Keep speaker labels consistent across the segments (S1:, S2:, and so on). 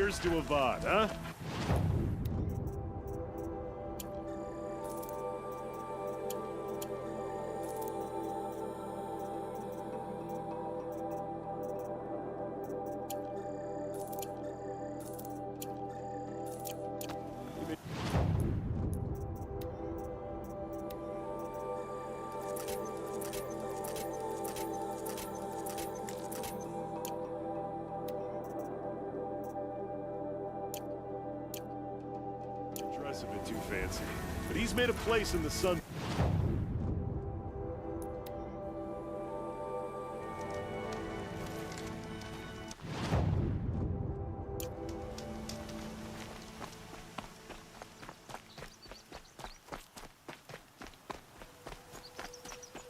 S1: Here's to Avad, huh? A bit too fancy, but he's made a place in the sun.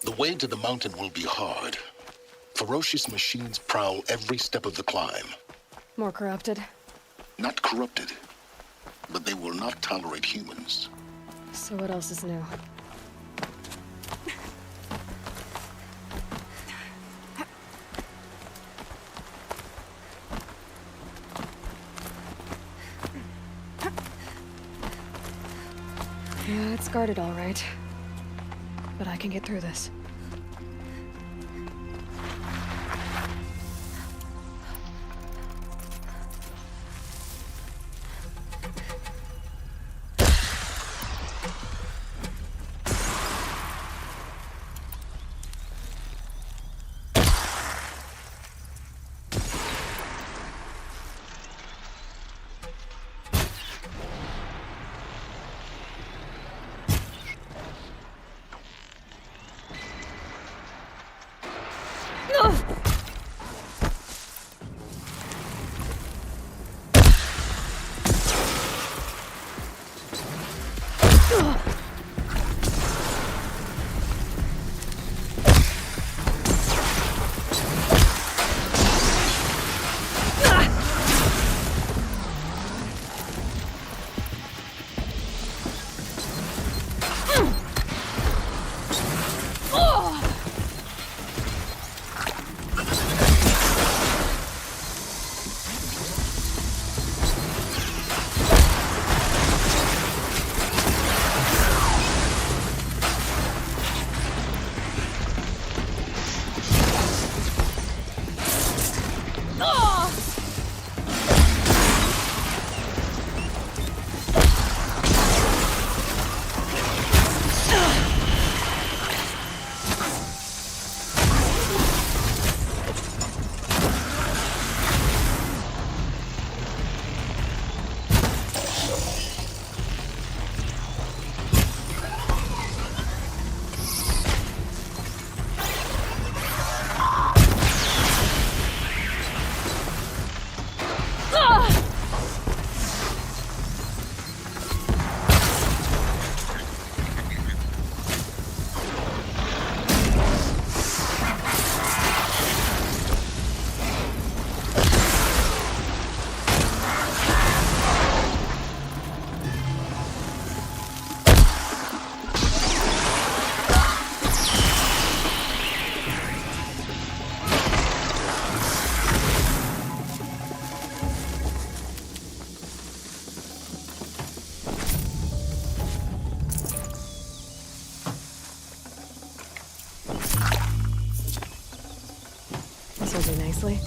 S2: The way to the mountain will be hard. Ferocious machines prowl every step of the climb.
S3: More corrupted?
S2: Not corrupted, but they will not tolerate humans.
S3: So what else is new? Yeah, it's guarded all right. But I can get through this. This'll do nicely.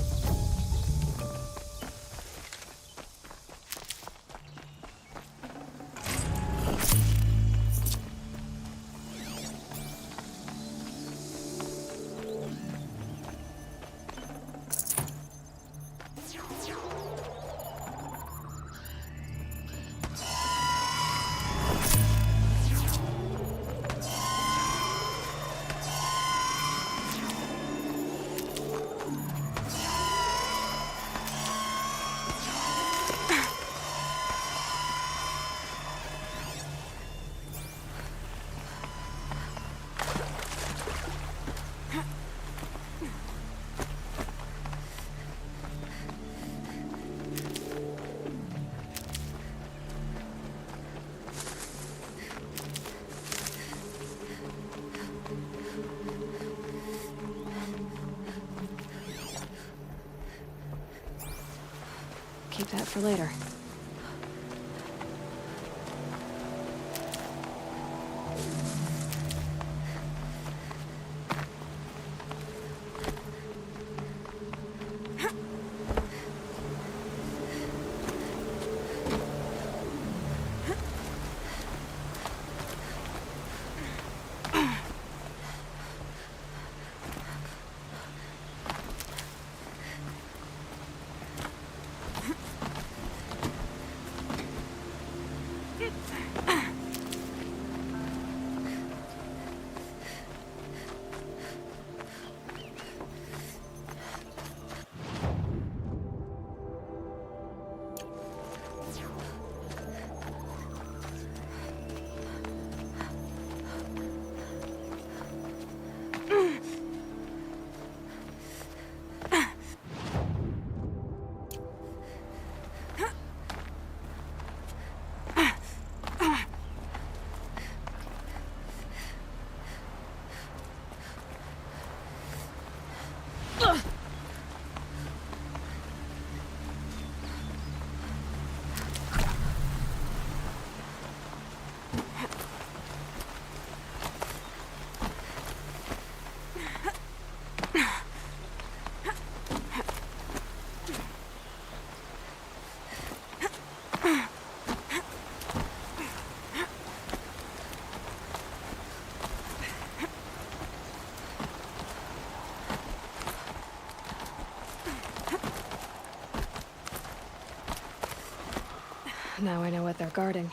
S3: keep that for later. Now I know what they're guarding.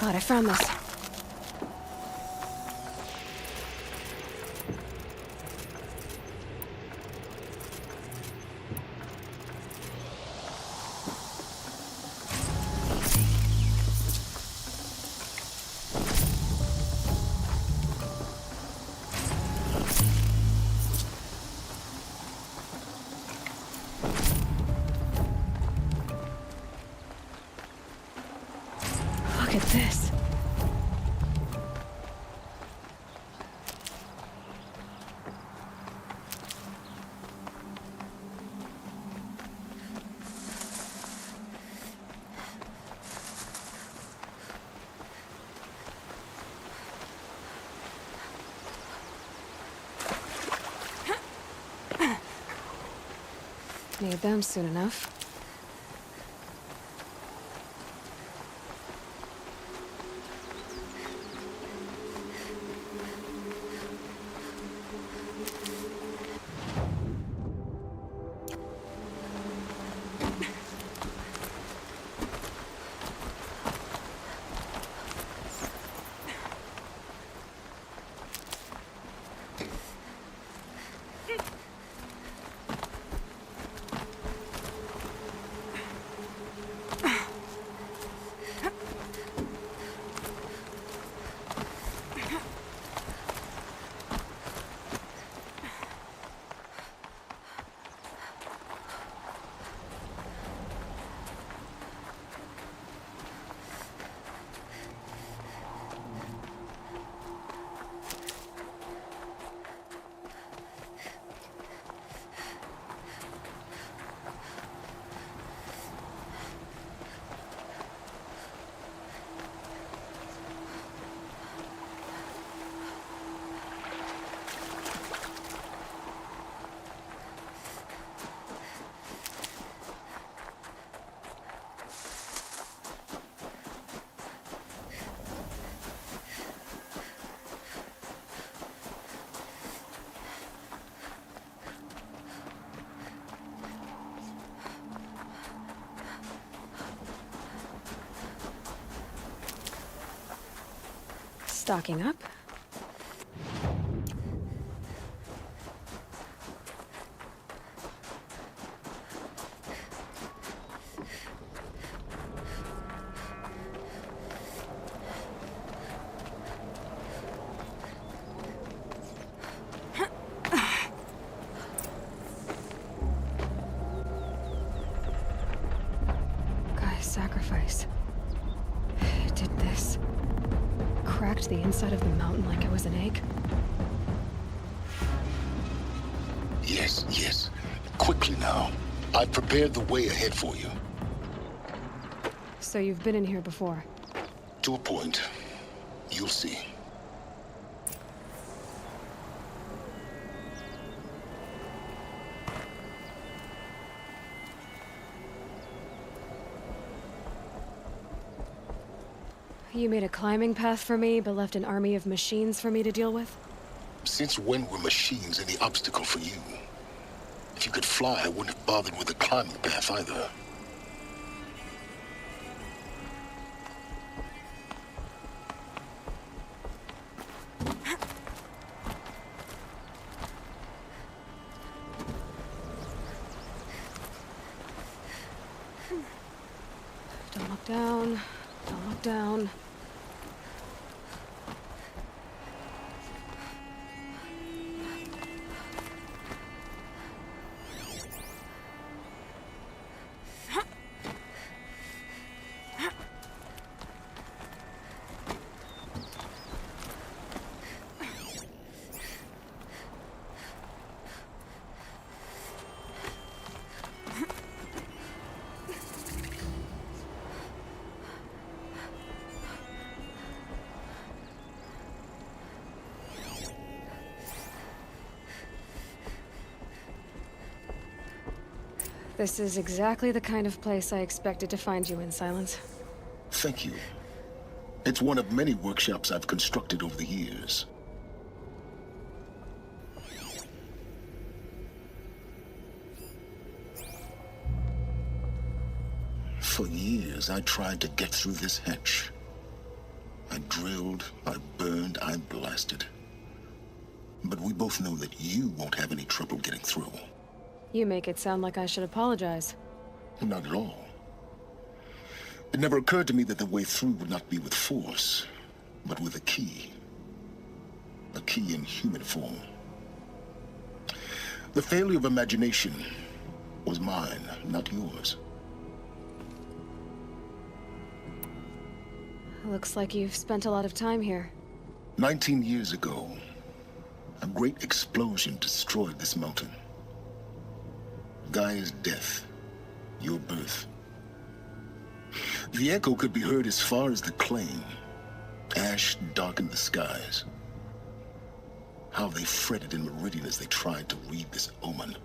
S3: God, I found this. Look at this. Need them soon enough. Stocking up. Guy's sacrifice. It did this. Cracked the inside of the mountain like it was an egg?
S2: Yes, yes. Quickly now. I've prepared the way ahead for you.
S3: So you've been in here before?
S2: To a point. You'll see.
S3: You made a climbing path for me, but left an army of machines for me to deal with?
S2: Since when were machines any obstacle for you? If you could fly, I wouldn't have bothered with the climbing path either.
S3: Don't look down. Don't look down. This is exactly the kind of place I expected to find you in, Silence.
S2: Thank you. It's one of many workshops I've constructed over the years. For years, I tried to get through this hatch. I drilled, I burned, I blasted. But we both know that you won't have any trouble getting through.
S3: You make it sound like I should apologize.
S2: Not at all. It never occurred to me that the way through would not be with force, but with a key. A key in human form. The failure of imagination was mine, not yours.
S3: Looks like you've spent a lot of time here.
S2: 19 years ago, a great explosion destroyed this mountain. Gaia's death, your birth. The echo could be heard as far as the claim. Ash darkened the skies. How they fretted in Meridian as they tried to read this omen.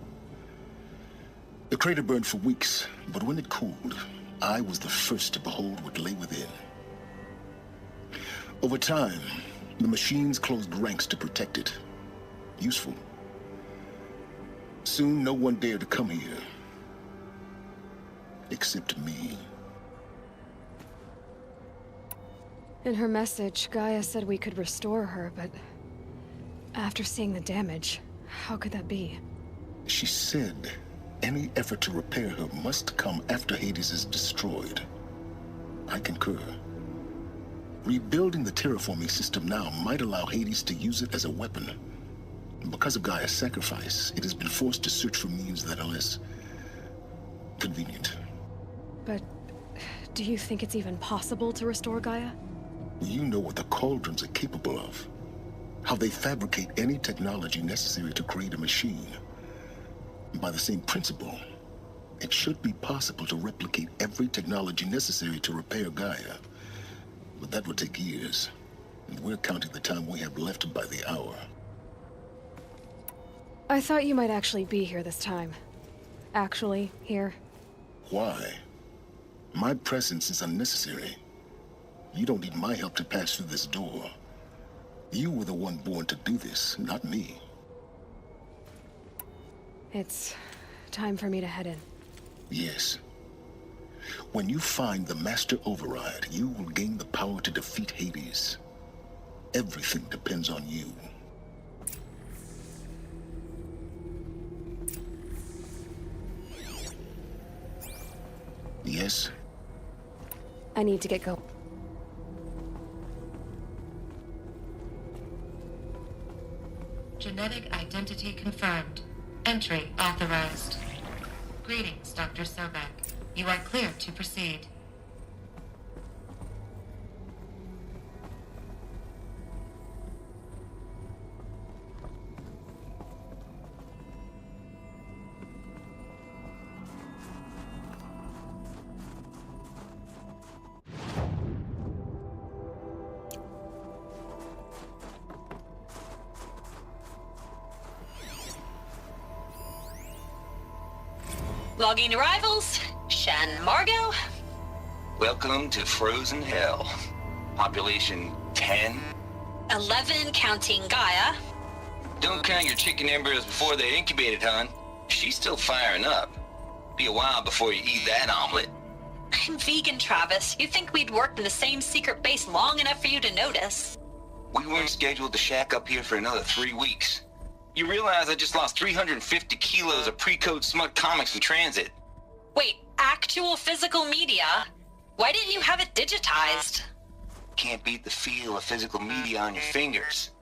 S2: The crater burned for weeks, but when it cooled, I was the first to behold what lay within. Over time, the machines closed ranks to protect it. Useful. Soon, no one dared to come here. Except me.
S3: In her message, Gaia said we could restore her, but... after seeing the damage, how could that be?
S2: She said any effort to repair her must come after Hades is destroyed. I concur. Rebuilding the terraforming system now might allow Hades to use it as a weapon. Because of Gaia's sacrifice, it has been forced to search for means that are less convenient.
S3: But do you think it's even possible to restore Gaia?
S2: You know what the Cauldrons are capable of. How they fabricate any technology necessary to create a machine. By the same principle, it should be possible to replicate every technology necessary to repair Gaia. But that would take years, and we're counting the time we have left by the hour.
S3: I thought you might actually be here this time. Actually, here.
S2: Why? My presence is unnecessary. You don't need my help to pass through this door. You were the one born to do this, not me.
S3: It's time for me to head in.
S2: Yes. When you find the Master Override, you will gain the power to defeat Hades. Everything depends on you. Yes?
S3: I need to get going.
S4: Genetic identity confirmed. Entry authorized. Greetings, Dr. Sobek. You are clear to proceed.
S5: Logging arrivals. Shan Margot.
S6: Welcome to Frozen Hell. Population 10.
S5: 11 counting Gaia.
S6: Don't count your chicken embryos before they're incubated, hon. She's still firing up. Be a while before you eat that omelet.
S5: I'm vegan, Travis. You think we'd worked in the same secret base long enough for you to notice?
S6: We weren't scheduled to shack up here for another 3 weeks. You realize I just lost 350 kilos of pre-code smut comics in transit.
S5: Wait, actual physical media? Why didn't you have it digitized?
S6: Can't beat the feel of physical media on your fingers.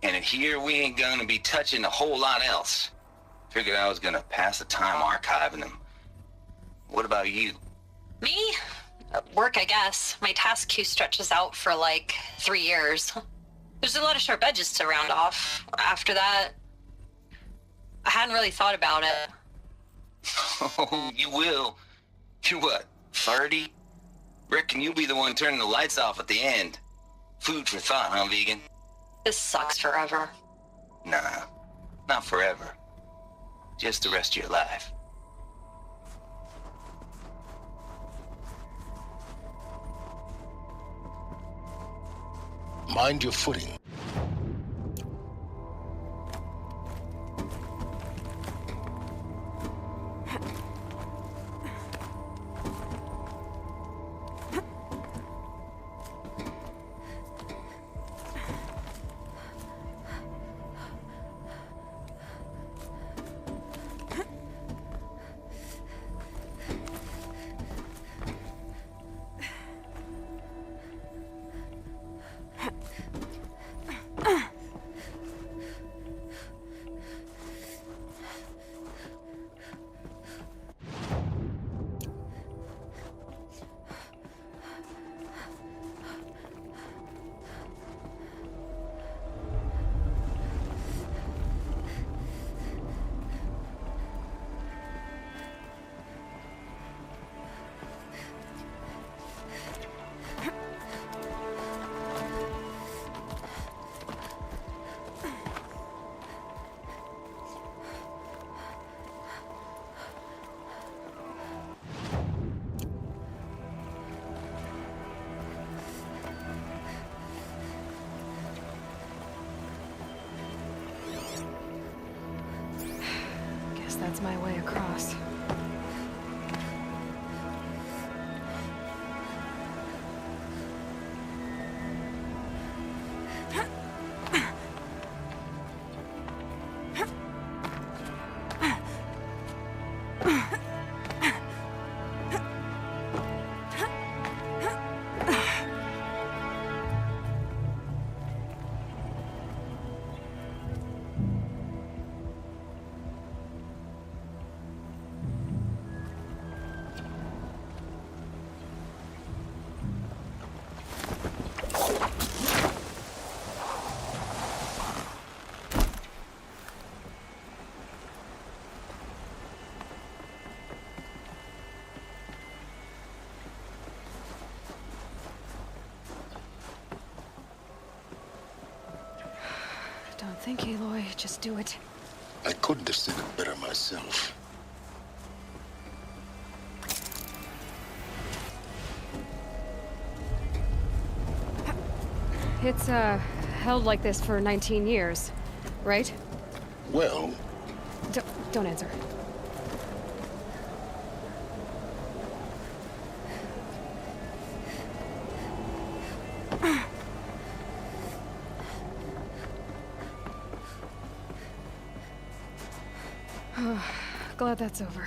S6: And in here, we ain't gonna be touching a whole lot else. Figured I was gonna pass the time archiving them. What about you?
S5: Me? Work, I guess. My task queue stretches out for like 3 years. There's a lot of sharp edges to round off. After that, I hadn't really thought about it.
S6: Oh, you will. You're what, 30? Reckon you'll be the one turning the lights off at the end. Food for thought, huh, vegan?
S5: This sucks forever.
S6: Nah, not forever. Just the rest of your life.
S2: Mind your footing.
S3: finds my way across. Don't think, Aloy. Just do it.
S2: I couldn't have said it better myself.
S3: It's, held like this for 19 years, right?
S2: Well,
S3: Don't answer. Glad that's over.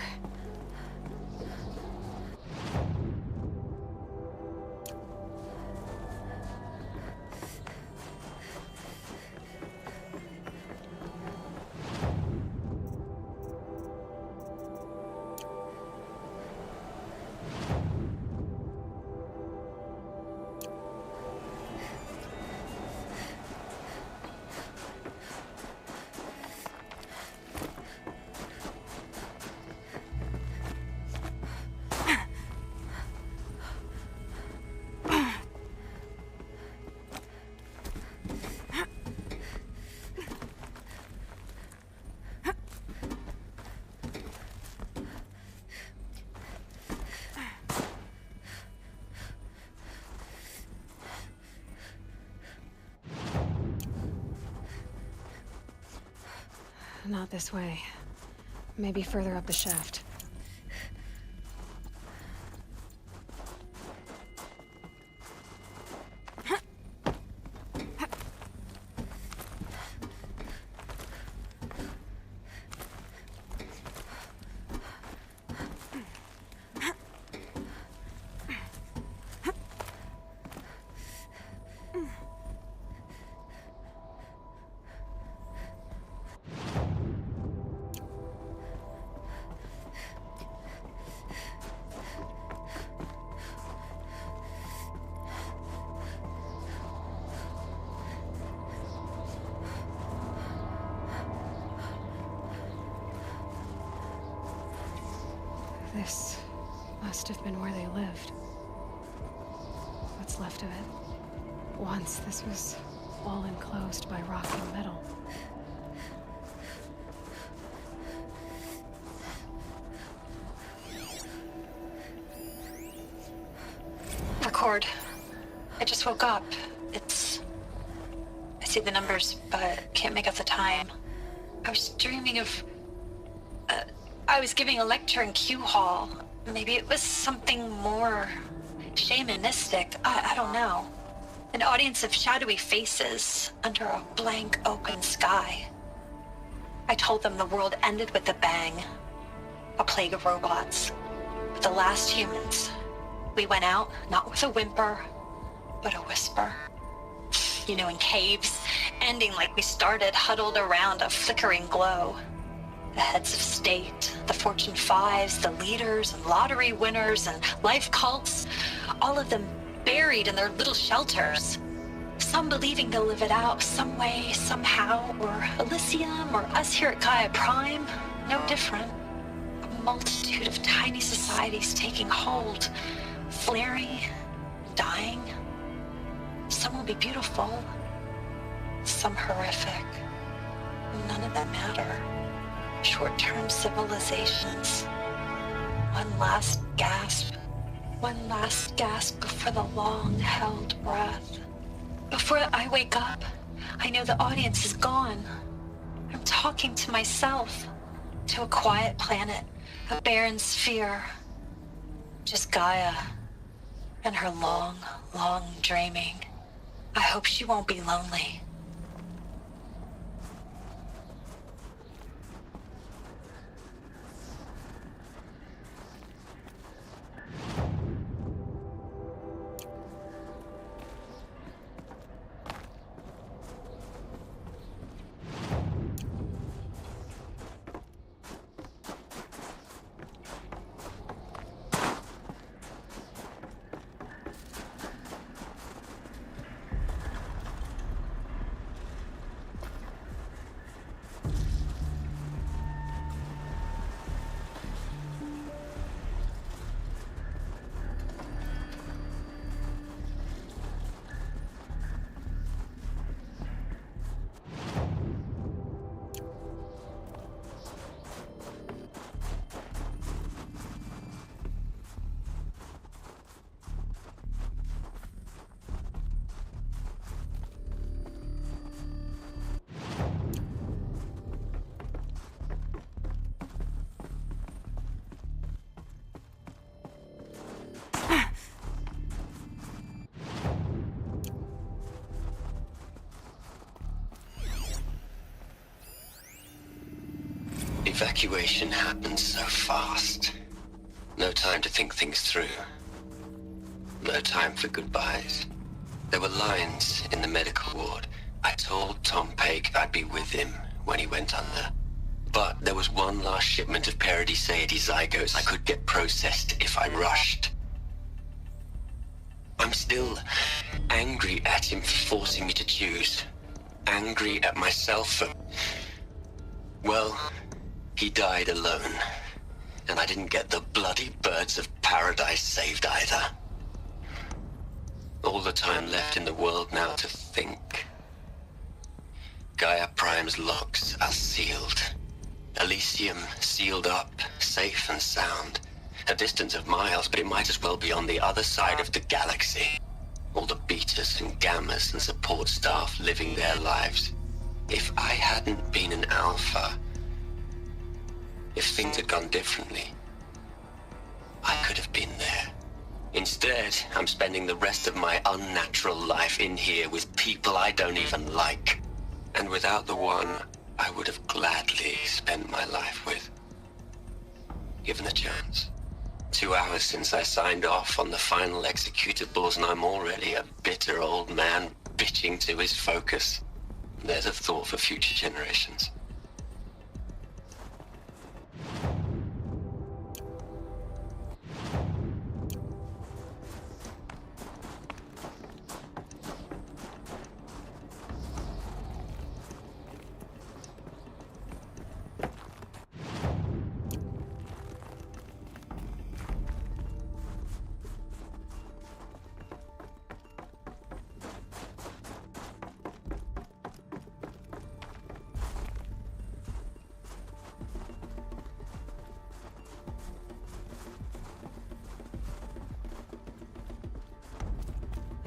S3: Not this way. Maybe further up the shaft. This must have been where they lived. What's left of it. Once this was all enclosed by rock and metal.
S5: Record. I just woke up. I see the numbers, but can't make out the time. I was dreaming of... I was giving a lecture in Q Hall. Maybe it was something more shamanistic. I don't know. An audience of shadowy faces under a blank open sky. I told them the world ended with a bang. A plague of robots. With the last humans. We went out, not with a whimper, but a whisper. You know, in caves, ending like we started, huddled around a flickering glow. The heads of state, the Fortune 5s, the leaders and lottery winners and life cults, all of them buried in their little shelters. Some believing they'll live it out some way, somehow, or Elysium, or us here at Gaia Prime, no different. A multitude of tiny societies taking hold, flaring, dying. Some will be beautiful, some horrific. None of them matter. Short-term civilizations. One last gasp. One last gasp before the long-held breath. Before I wake up, I know the audience is gone. I'm talking to myself. To a quiet planet, a barren sphere. Just Gaia and her long, long dreaming. I hope she won't be lonely.
S7: Evacuation happened so fast. No time to think things through. No time for goodbyes. There were lines in the medical ward. I told Tom Pake I'd be with him when he went under. But there was one last shipment of Paradiseidae zygotes I could get processed if I rushed. I'm still angry at him for forcing me to choose. Angry at myself for... Well, he died alone. And I didn't get the bloody birds of paradise saved either. All the time left in the world now to think. Gaia Prime's locks are sealed. Elysium sealed up, safe and sound. A distance of miles, but it might as well be on the other side of the galaxy. All the betas and gammas and support staff living their lives. If I hadn't been an alpha, if things had gone differently, I could have been there. Instead, I'm spending the rest of my unnatural life in here with people I don't even like. And without the one I would have gladly spent my life with. Given a chance. 2 hours since I signed off on the final executables, and I'm already a bitter old man bitching to his focus. There's a thought for future generations.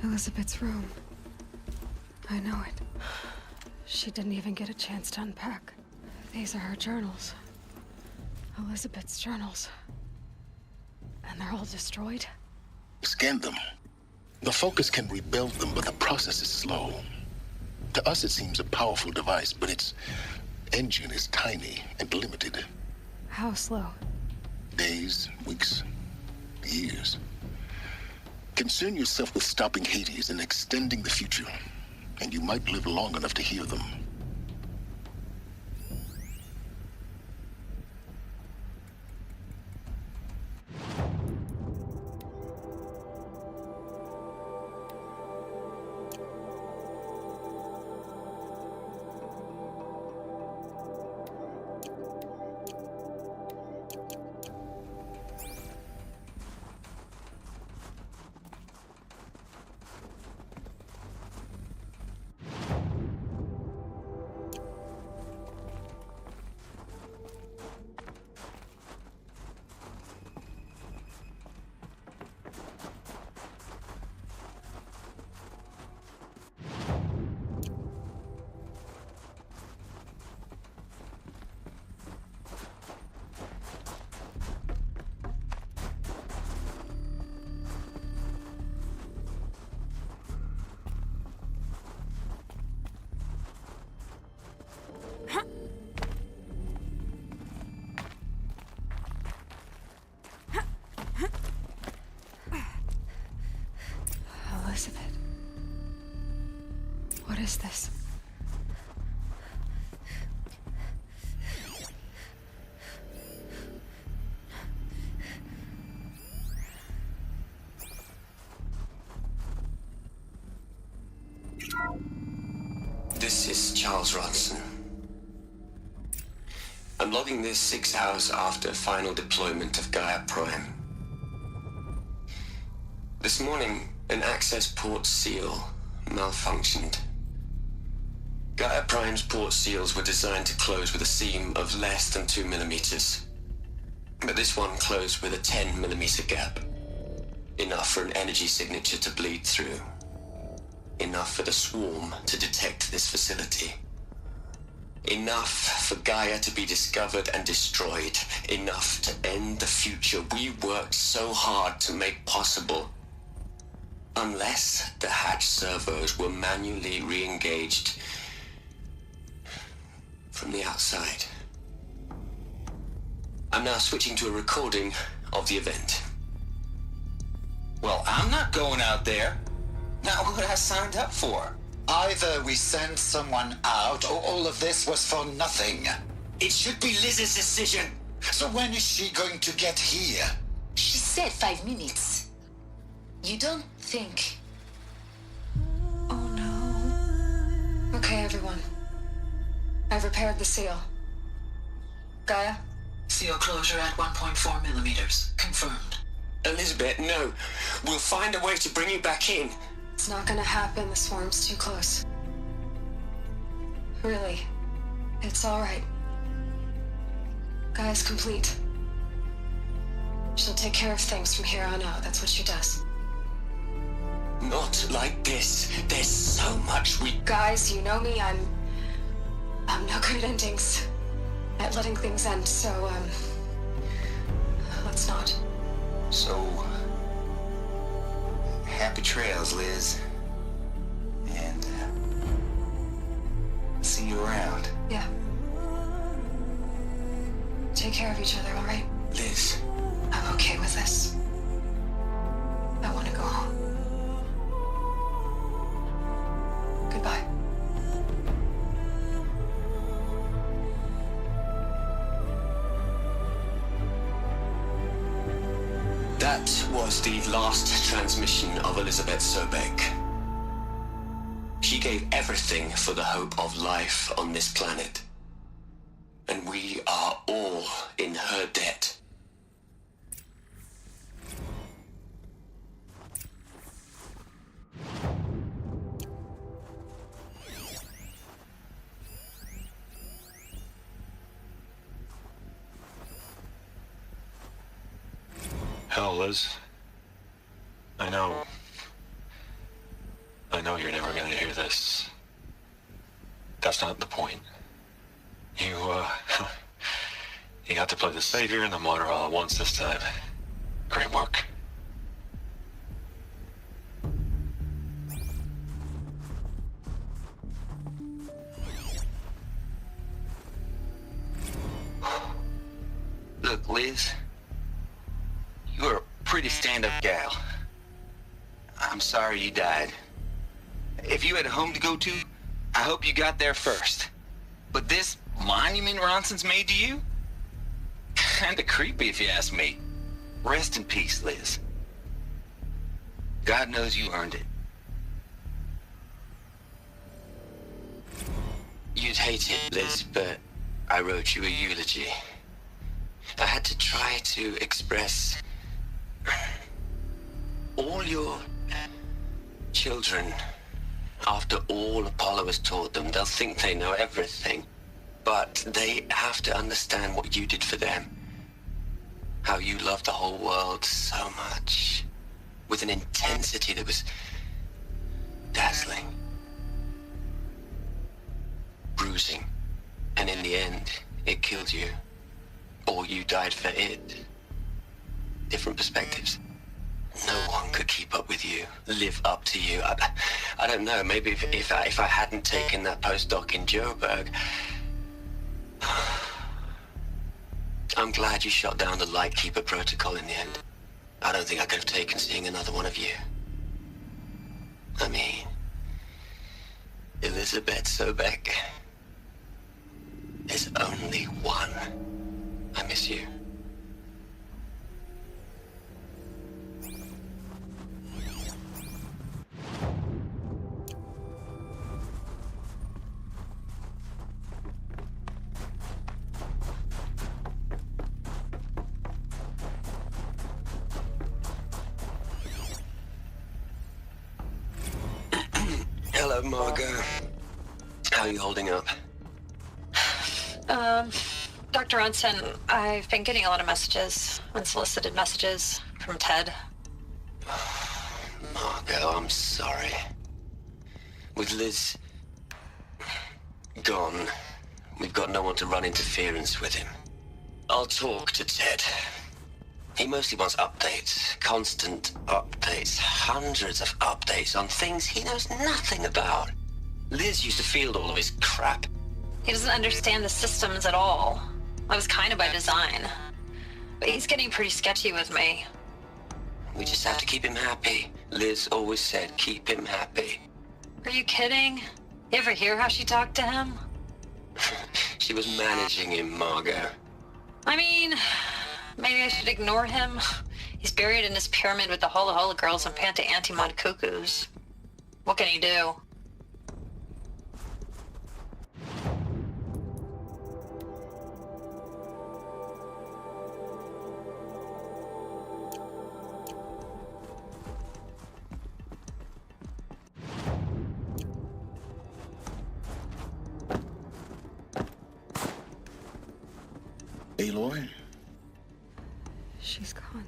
S3: Elizabeth's room. I know it. She didn't even get a chance to unpack. These are her journals. Elizabeth's journals. And they're all destroyed?
S2: Scan them. The Focus can rebuild them, but the process is slow. To us, it seems a powerful device, but its engine is tiny and limited.
S3: How slow?
S2: Days, weeks, years. Concern yourself with stopping Hades and extending the future, and you might live long enough to hear them.
S3: What is this?
S7: This is Charles Ronson. I'm logging this 6 hours after final deployment of Gaia Prime. This morning, an access port seal malfunctioned. Gaia Prime's port seals were designed to close with a seam of less than 2 millimeters. But this one closed with a 10 millimeter gap. Enough for an energy signature to bleed through. Enough for the swarm to detect this facility. Enough for Gaia to be discovered and destroyed. Enough to end the future we worked so hard to make possible. Unless the hatch servos were manually re-engaged from the outside. I'm now switching to a recording of the event.
S6: Well, I'm not going out there. Not what I signed up for.
S8: Either we send someone out, or all of this was for nothing.
S7: It should be Liz's decision.
S8: So when is she going to get here?
S9: She said 5 minutes. You don't think...
S3: Oh no. Okay, everyone. I've repaired the seal. Gaia?
S10: Seal closure at 1.4 millimeters. Confirmed.
S7: Elizabeth, no. We'll find a way to bring you back in.
S3: It's not gonna happen. The swarm's too close. Really. It's alright. Gaia's complete. She'll take care of things from here on out. That's what she does.
S7: Not like this. There's so much we...
S3: Guys, you know me. I'm no good at endings. At letting things end, so, let's not.
S6: So, happy trails, Liz. And, see you around.
S3: Yeah. Take care of each other, alright?
S7: Liz.
S3: I'm okay with this. I want to go home. Goodbye.
S7: That was the last transmission of Elizabeth Sobek. She gave everything for the hope of life on this planet. And we are all in her debt.
S11: Hell, Liz. I know you're never gonna hear this. That's not the point. You got to play the savior and the martyr all at once this time. Great work.
S6: Look, Liz. You're a pretty stand-up gal. I'm sorry you died. If you had a home to go to, I hope you got there first. But this monument Ronson's made to you? Kinda creepy if you ask me. Rest in peace, Liz. God knows you earned it.
S7: You'd hate it, Liz, but I wrote you a eulogy. I had to try to express all your children. After all Apollo has taught them, they'll think they know everything. But they have to understand what you did for them. How you loved the whole world so much. With an intensity that was dazzling. Bruising. And in the end, it killed you. Or you died for it. Different perspectives. No one could keep up with you, live up to you. I don't know, maybe if I hadn't taken that postdoc in Joburg. I'm glad you shot down the Lightkeeper protocol in the end. I don't think I could have taken seeing another one of you. I mean, Elizabeth Sobek. There's only one. I miss you. Hello, Margot. How are you holding up?
S5: Dr. Ronson, I've been getting a lot of messages, unsolicited messages from Ted.
S7: Margot, I'm sorry. With Liz gone, we've got no one to run interference with him. I'll talk to Ted. He mostly wants updates, constant updates, hundreds of updates on things he knows nothing about. Liz used to field all of his crap.
S5: He doesn't understand the systems at all. That was kind of by design. But he's getting pretty sketchy with me.
S7: We just have to keep him happy. Liz always said, keep him happy.
S5: Are you kidding? You ever hear how she talked to him?
S7: She was managing him, Margot.
S5: I mean, maybe I should ignore him. He's buried in his pyramid with the Hola Hola girls and Panta Antimod cuckoos. What can he do?
S2: Aloy?
S3: She's gone.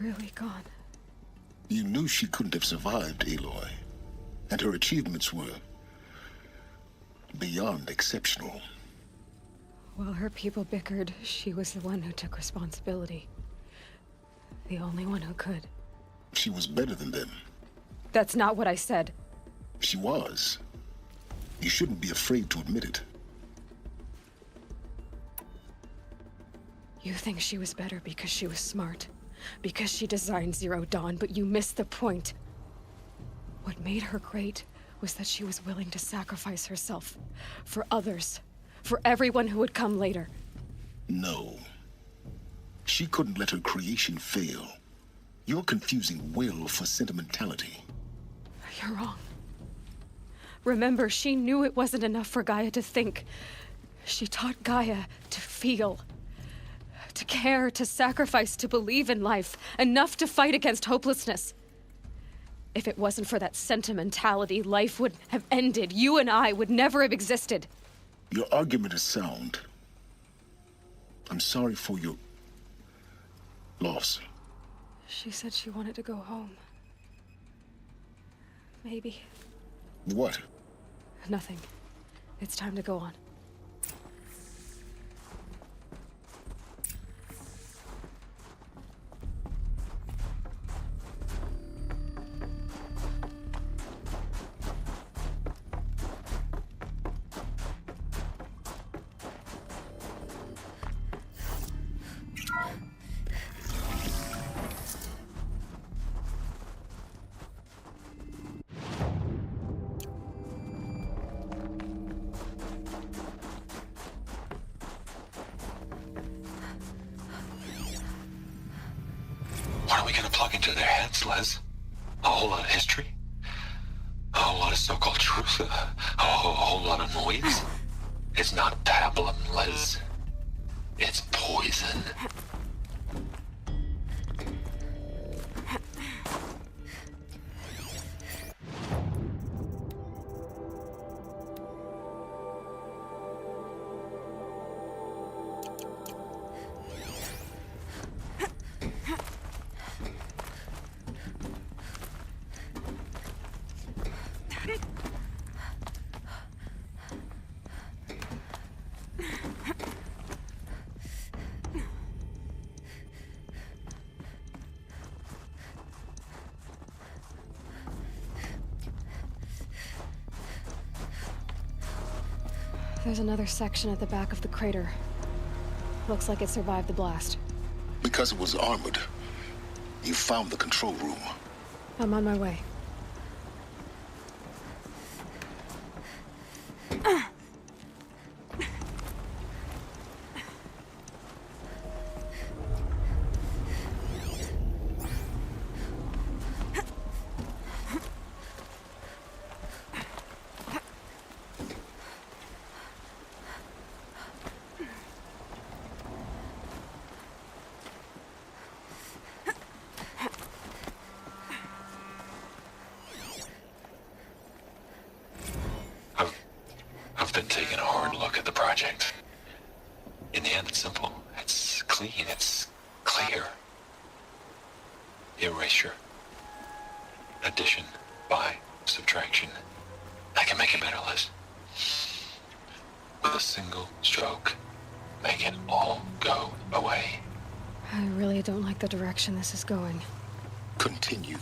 S3: Really gone.
S2: You knew she couldn't have survived, Aloy. And her achievements were beyond exceptional.
S3: While her people bickered, she was the one who took responsibility. The only one who could.
S2: She was better than them.
S3: That's not what I said.
S2: She was. You shouldn't be afraid to admit it.
S3: You think she was better because she was smart, because she designed Zero Dawn, but you missed the point. What made her great was that she was willing to sacrifice herself for others, for everyone who would come later.
S2: No. She couldn't let her creation fail. You're confusing will for sentimentality.
S3: You're wrong. Remember, she knew it wasn't enough for Gaia to think. She taught Gaia to feel. To care, to sacrifice, to believe in life, enough to fight against hopelessness. If it wasn't for that sentimentality, life would have ended. You and I would never have existed.
S2: Your argument is sound. I'm sorry for your loss.
S3: She said she wanted to go home. Maybe.
S2: What?
S3: Nothing. It's time to go on.
S11: What are we gonna plug into their heads, Les? A whole lot of history? A whole lot of so-called truth? A whole lot of noise? It's not pablum, Les. It's poison.
S3: There's another section at the back of the crater. Looks like it survived the blast.
S2: Because it was armored. You found the control room.
S3: I'm on my way.
S11: been taking a hard look at the project. In the end, it's simple. It's clean. It's clear. Erasure. Addition. By. Subtraction. I can make it better, Liz. With a single stroke. Make it all go away.
S3: I really don't like the direction this is going.
S2: Continue.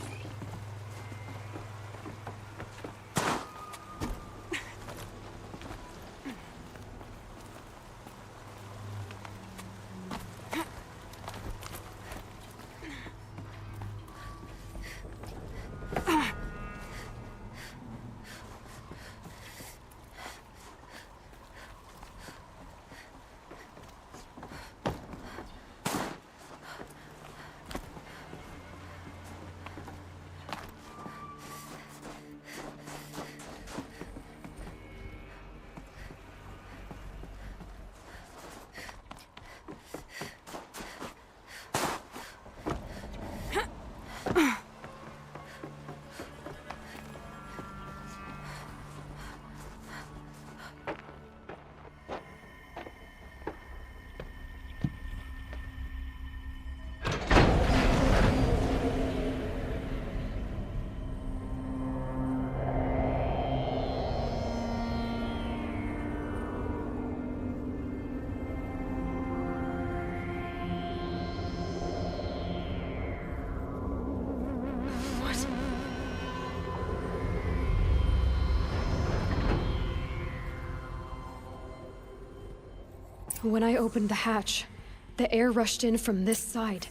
S3: When I opened the hatch, the air rushed in from this side.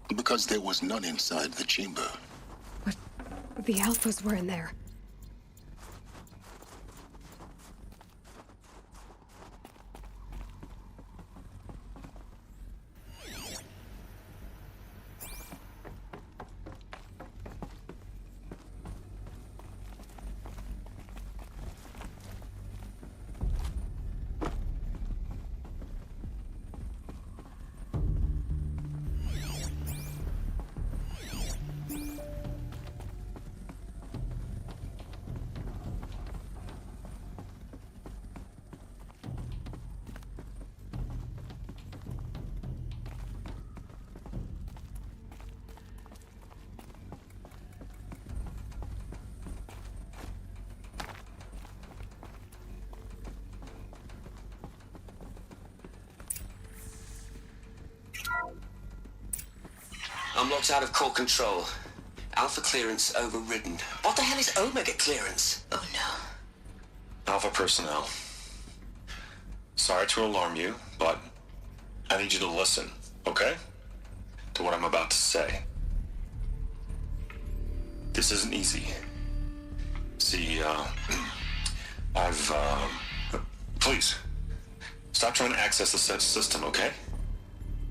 S2: Because there was none inside the chamber.
S3: But the Alphas were in there.
S7: I'm locked out of core control. Alpha clearance overridden. What the hell is Omega clearance?
S9: Oh no.
S11: Alpha personnel. Sorry to alarm you, but I need you to listen, okay? To what I'm about to say. This isn't easy. See, please, stop trying to access the system, okay?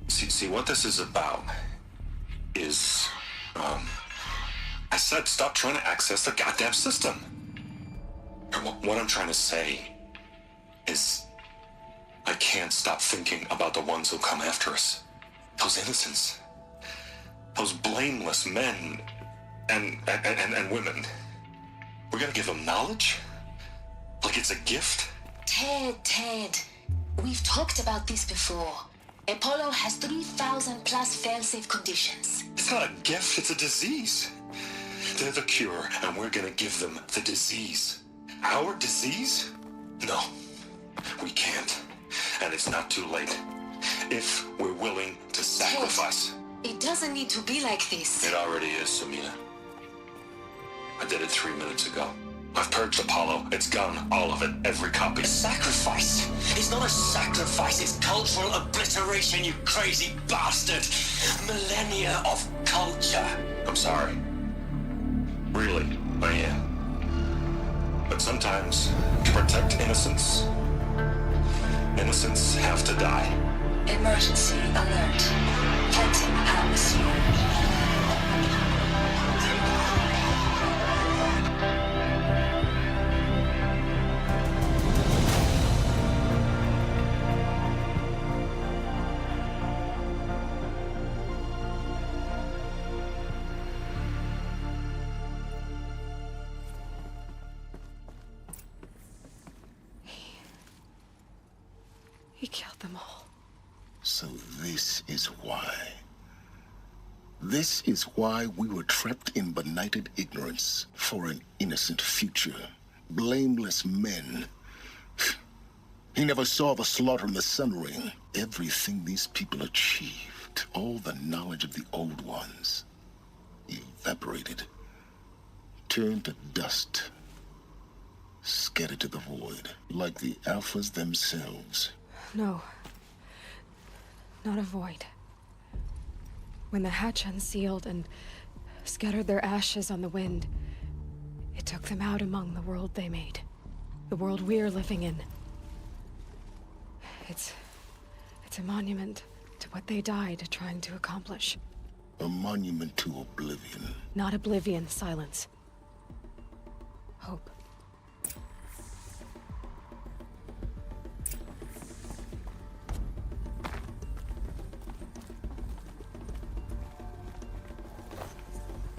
S11: See, what this is about is, I said stop trying to access the goddamn system. What I'm trying to say is I can't stop thinking about the ones who come after us. Those innocents. Those blameless men and women. We're gonna give them knowledge? Like it's a gift?
S9: Ted. We've talked about this before. Apollo has 3,000 plus fail-safe conditions.
S11: It's not a gift, it's a disease. They're the cure, and we're gonna give them the disease. Our disease? No, we can't. And it's not too late. If we're willing to sacrifice.
S9: Ted, it doesn't need to be like this.
S11: It already is, Samina. I did it 3 minutes ago. I've purged Apollo. It's gone. All of it. Every copy.
S7: A sacrifice? It's not a sacrifice, it's cultural obliteration, you crazy bastard! Millennia of culture!
S11: I'm sorry. Really, I am. But sometimes, to protect innocence, innocents have to die.
S9: Emergency alert. Planting atmosphere.
S3: He killed them all.
S2: So this is why. This is why we were trapped in benighted ignorance for an innocent future. Blameless men. He never saw the slaughter in the Sun Ring. Everything these people achieved, all the knowledge of the old ones, evaporated, turned to dust, scattered to the void, like the Alphas themselves.
S3: No. Not a void. When the hatch unsealed and scattered their ashes on the wind, it took them out among the world they made. The world we're living in. It's a monument to what they died trying to accomplish.
S2: A monument to oblivion.
S3: Not oblivion, silence. Hope.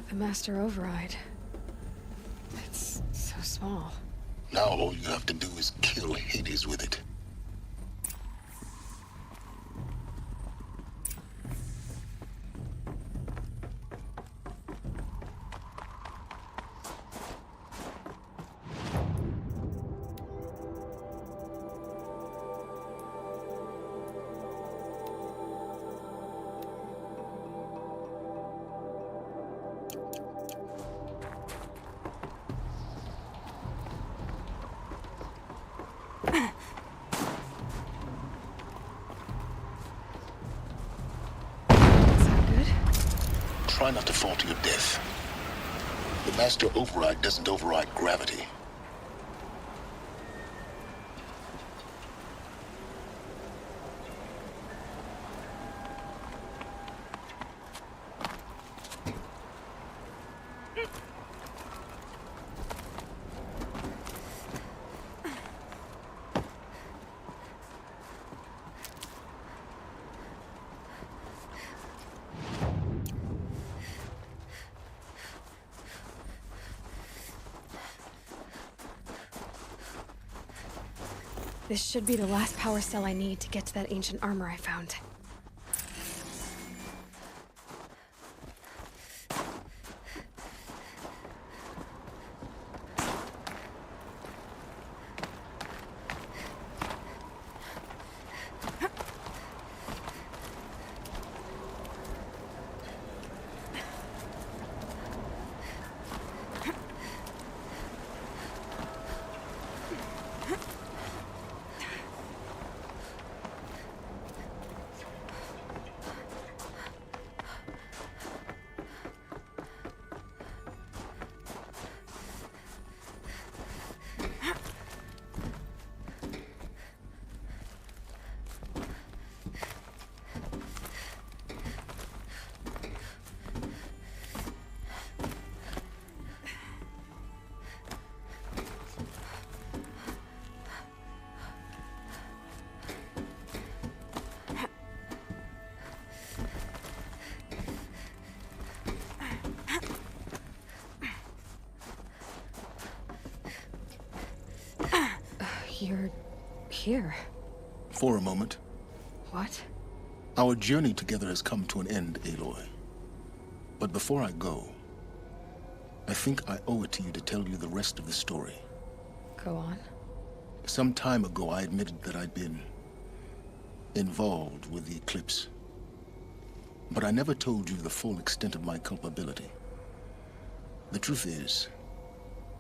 S3: The Master Override. It's so small.
S2: Now all you have to do is kill Hades with it. Try not to fall to your death. The Master Override doesn't override gravity.
S3: This should be the last power cell I need to get to that ancient armor I found. You're here.
S2: For a moment.
S3: What?
S2: Our journey together has come to an end, Aloy. But before I go, I think I owe it to you to tell you the rest of the story.
S3: Go on.
S2: Some time ago, I admitted that I'd been involved with the eclipse. But I never told you the full extent of my culpability. The truth is,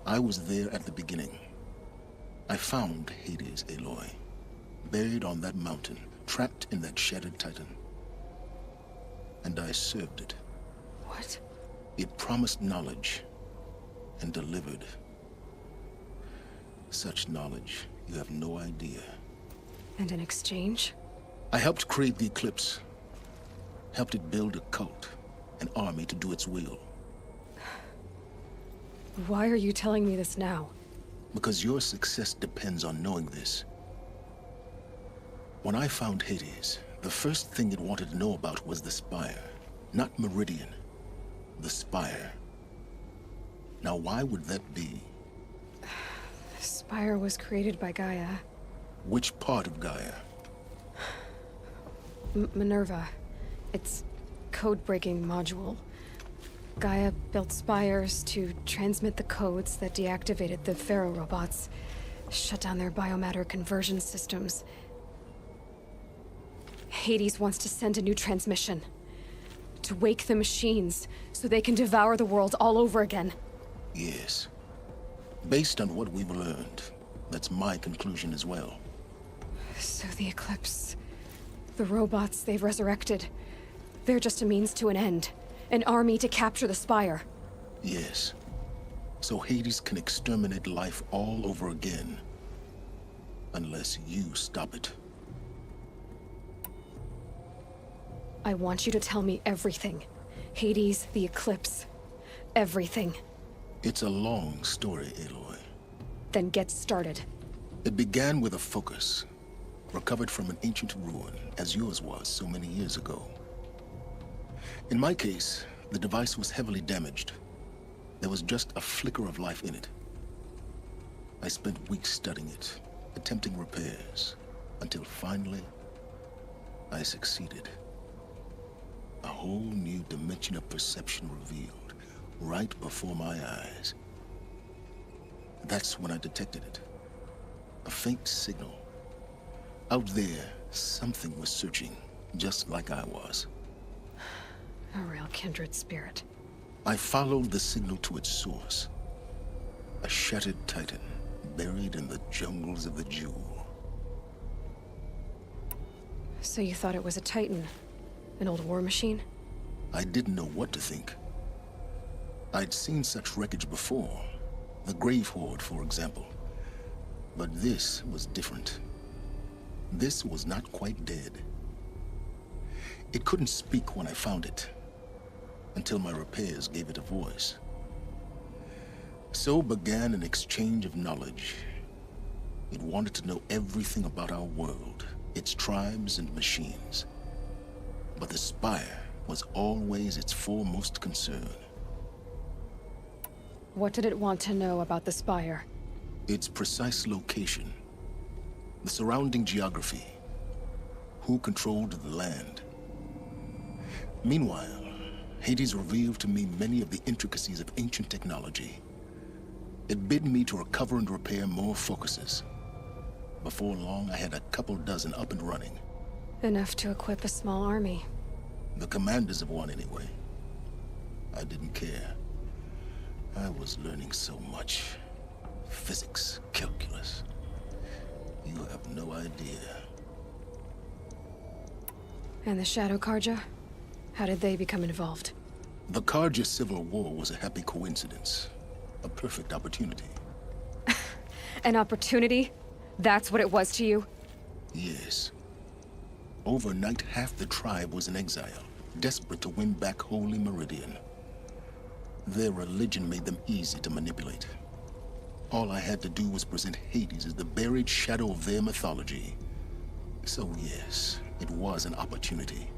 S2: I was there at the beginning. I found Hades, Aloy, buried on that mountain, trapped in that shattered titan. And I served it.
S3: What?
S2: It promised knowledge and delivered. Such knowledge, you have no idea.
S3: And in exchange?
S2: I helped create the eclipse. Helped it build a cult, an army to do its will.
S3: Why are you telling me this now?
S2: Because your success depends on knowing this. When I found Hades, the first thing it wanted to know about was the Spire. Not Meridian. The Spire. Now, why would that be?
S3: The Spire was created by Gaia.
S2: Which part of Gaia?
S3: Minerva. It's code-breaking module. Gaia built spires to transmit the codes that deactivated the Pharaoh robots, shut down their biomatter conversion systems. Hades wants to send a new transmission. To wake the machines, so they can devour the world all over again.
S2: Yes. Based on what we've learned, that's my conclusion as well.
S3: So the Eclipse... the robots they've resurrected... they're just a means to an end. An army to capture the Spire.
S2: Yes. So Hades can exterminate life all over again. Unless you stop it.
S3: I want you to tell me everything. Hades, the Eclipse. Everything.
S2: It's a long story, Aloy.
S3: Then get started.
S2: It began with a focus. Recovered from an ancient ruin, as yours was so many years ago. In my case, the device was heavily damaged. There was just a flicker of life in it. I spent weeks studying it, attempting repairs, until finally, I succeeded. A whole new dimension of perception revealed, right before my eyes. That's when I detected it. A faint signal. Out there, something was searching, just like I was.
S3: A real kindred spirit.
S2: I followed the signal to its source. A shattered titan, buried in the jungles of the Jewel.
S3: So you thought it was a titan? An old war machine?
S2: I didn't know what to think. I'd seen such wreckage before. The Grave Horde, for example. But this was different. This was not quite dead. It couldn't speak when I found it, until my repairs gave it a voice. So began an exchange of knowledge. It wanted to know everything about our world, its tribes and machines. But the Spire was always its foremost concern.
S3: What did it want to know about the Spire?
S2: Its precise location, the surrounding geography, who controlled the land. Meanwhile, Hades revealed to me many of the intricacies of ancient technology. It bid me to recover and repair more focuses. Before long, I had a couple dozen up and running.
S3: Enough to equip a small army.
S2: The commanders of one, anyway. I didn't care. I was learning so much. Physics, calculus. You have no idea.
S3: And the Shadow Karja? How did they become involved?
S2: The Karja Civil War was a happy coincidence. A perfect opportunity.
S3: An opportunity? That's what it was to you?
S2: Yes. Overnight, half the tribe was in exile, desperate to win back Holy Meridian. Their religion made them easy to manipulate. All I had to do was present Hades as the buried shadow of their mythology. So yes, it was an opportunity.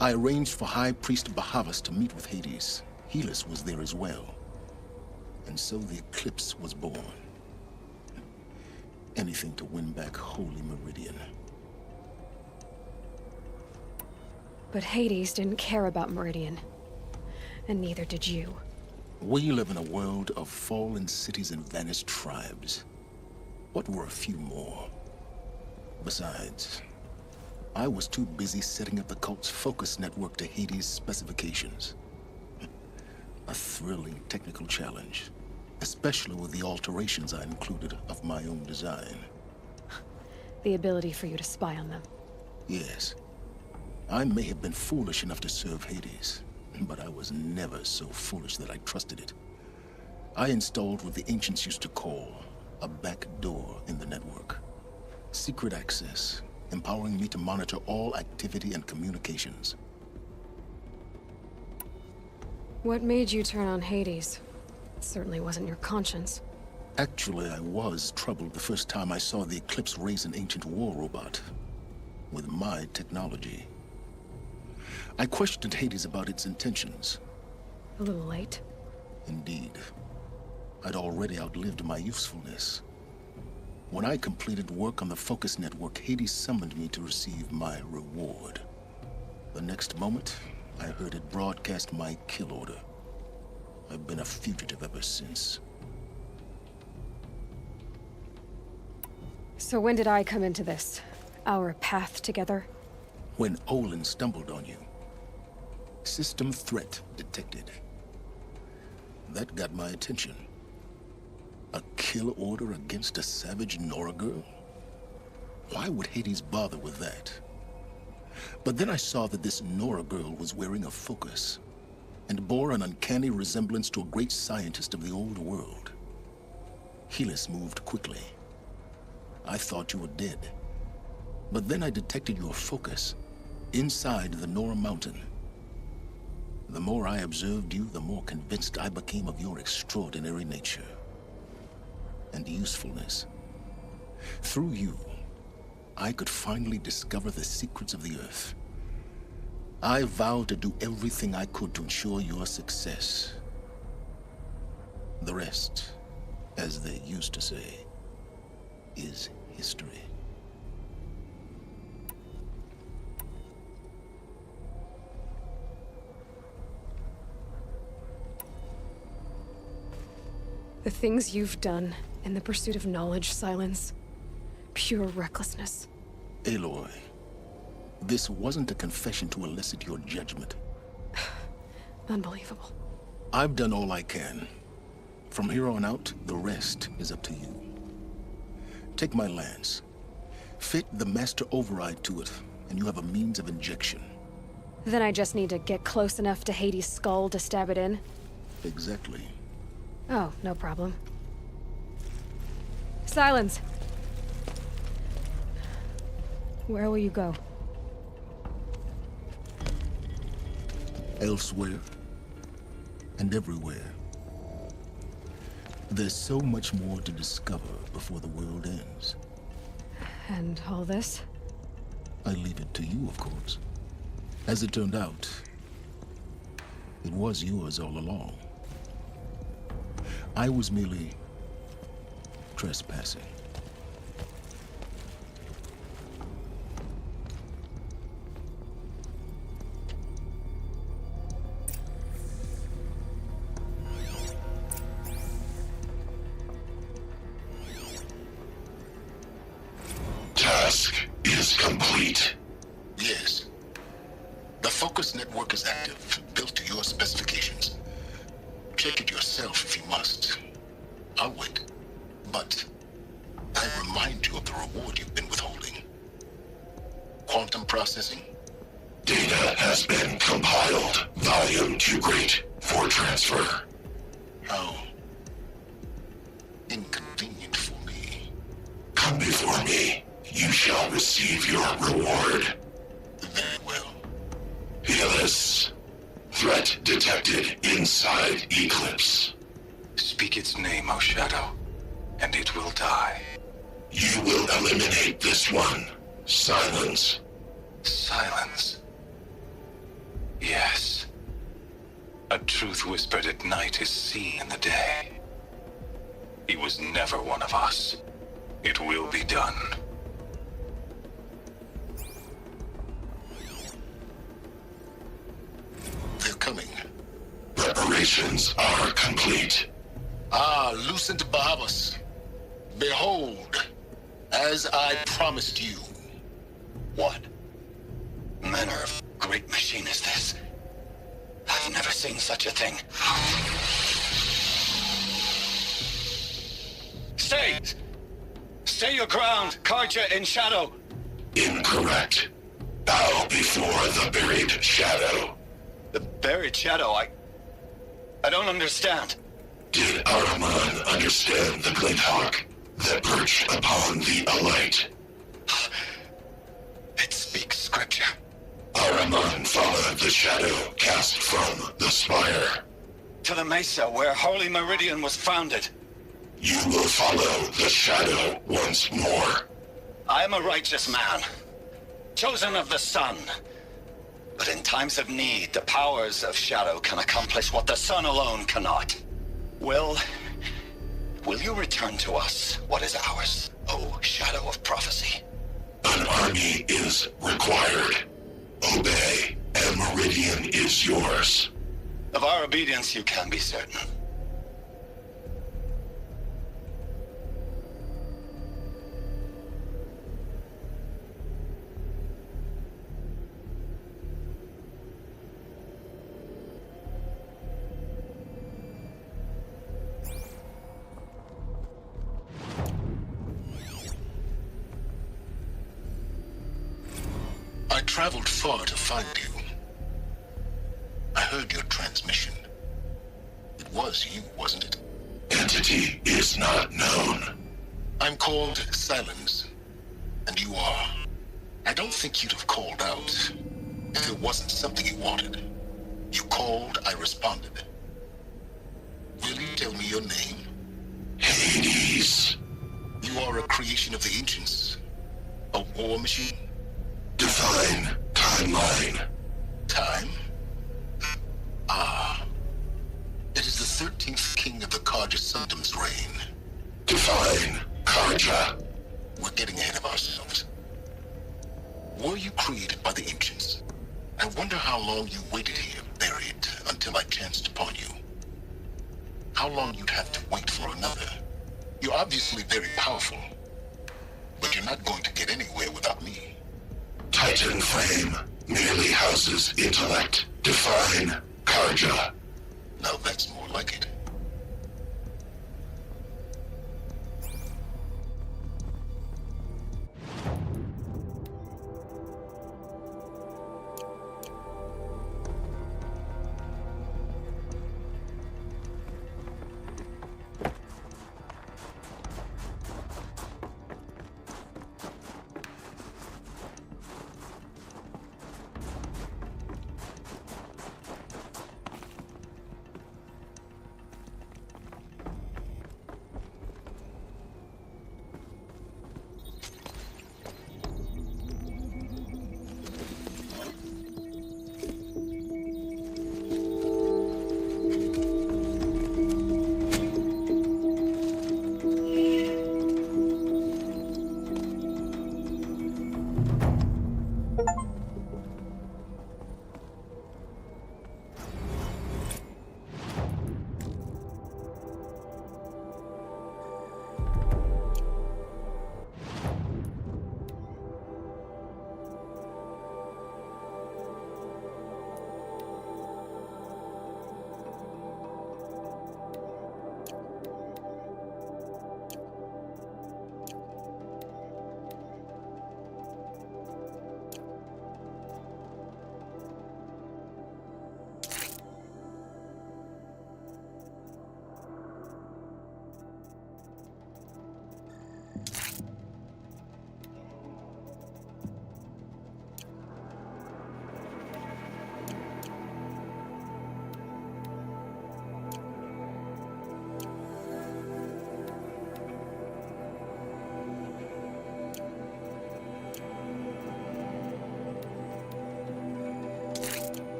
S2: I arranged for High Priest Bahavas to meet with Hades. Helis was there as well. And so the Eclipse was born. Anything to win back Holy Meridian.
S3: But Hades didn't care about Meridian. And neither did you.
S2: We live in a world of fallen cities and vanished tribes. What were a few more? Besides, I was too busy setting up the cult's focus network to Hades' specifications. A thrilling technical challenge, especially with the alterations I included of my own design.
S3: The ability for you to spy on them.
S2: Yes. I may have been foolish enough to serve Hades, but I was never so foolish that I trusted it. I installed what the ancients used to call a back door in the network. Secret access, empowering me to monitor all activity and communications.
S3: What made you turn on Hades? It certainly wasn't your conscience.
S2: Actually, I was troubled the first time I saw the Eclipse raise an ancient war robot. With my technology. I questioned Hades about its intentions.
S3: A little late.
S2: Indeed. I'd already outlived my usefulness. When I completed work on the Focus Network, Hades summoned me to receive my reward. The next moment, I heard it broadcast my kill order. I've been a fugitive ever since.
S3: So when did I come into this? Our path together?
S2: When Olin stumbled on you. System threat detected. That got my attention. A kill order against a savage Nora girl? Why would Hades bother with that? But then I saw that this Nora girl was wearing a focus, and bore an uncanny resemblance to a great scientist of the old world. Helis moved quickly. I thought you were dead. But then I detected your focus inside the Nora mountain. The more I observed you, the more convinced I became of your extraordinary nature and usefulness. Through you, I could finally discover the secrets of the Earth. I vowed to do everything I could to ensure your success. The rest, as they used to say, is history.
S3: The things you've done in the pursuit of knowledge, Silence. Pure recklessness.
S2: Aloy, this wasn't a confession to elicit your judgment.
S3: Unbelievable.
S2: I've done all I can. From here on out, the rest is up to you. Take my lance. Fit the master override to it, and you have a means of injection.
S3: Then I just need to get close enough to Hades' skull to stab it in?
S2: Exactly.
S3: Oh, no problem. Silence! Where will you go?
S2: Elsewhere. And everywhere. There's so much more to discover before the world ends.
S3: And all this?
S2: I leave it to you, of course. As it turned out, it was yours all along. I was merely trespassing.
S12: Task is complete.
S2: Yes. The Focus Network is active, built to your specifications. Check it yourself if you must. I'll wait. But I remind you of the reward you've been withholding. Quantum processing?
S12: Data has been compiled. Volume too great for transfer.
S2: How inconvenient for me.
S12: Come before me. You shall receive your reward.
S2: Very well.
S12: Helis. Threat detected inside Eclipse.
S11: Speak its name, O Shadow, and it will die.
S12: You will eliminate this one. Silence.
S11: Silence. Yes. A truth whispered at night is seen in the day. He was never one of us. It will be done.
S2: They're coming.
S12: Preparations are complete.
S2: Ah, Lucent Bahavas. Behold, as I promised you.
S6: What manner of great machine is this? I've never seen such a thing. Stay! Stay your ground, Karja in Shadow!
S12: Incorrect. Bow before the buried shadow.
S6: The buried Shadow, I don't understand.
S12: Did Araman understand the glint hawk that perched upon the alight?
S6: It speaks scripture.
S12: Araman followed the shadow cast from the spire.
S6: To the mesa where Holy Meridian was founded.
S12: You will follow the shadow once more.
S6: I am a righteous man, chosen of the sun. But in times of need, the powers of Shadow can accomplish what the sun alone cannot. Will Will you return to us what is ours, O Shadow of Prophecy?
S12: An army is required. Obey, and Meridian is yours.
S6: Of our obedience you can be certain.
S2: I traveled far to find you. I heard your transmission. It was you, wasn't it?
S12: Entity is not known.
S2: I'm called Silence, and you are. I don't think you'd have called out if it wasn't something you wanted. You called, I responded. Will you tell me your name?
S12: Hades.
S2: You are a creation of the ancients. A war machine?
S12: Define timeline.
S2: Time? Ah. It is the 13th king of the Karja Sundam's reign.
S12: Define Karja.
S2: We're getting ahead of ourselves. Were you created by the ancients? I wonder how long you waited here, buried, until I chanced upon you. How long you'd have to wait for another. You're obviously very powerful, but you're not going to get anywhere without me.
S12: Titan Flame merely houses intellect. Define Karja.
S2: Now that's more like it.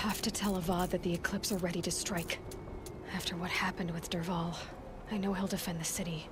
S3: Have to tell Avad that the Eclipse are ready to strike. After what happened with Derval, I know he'll defend the city.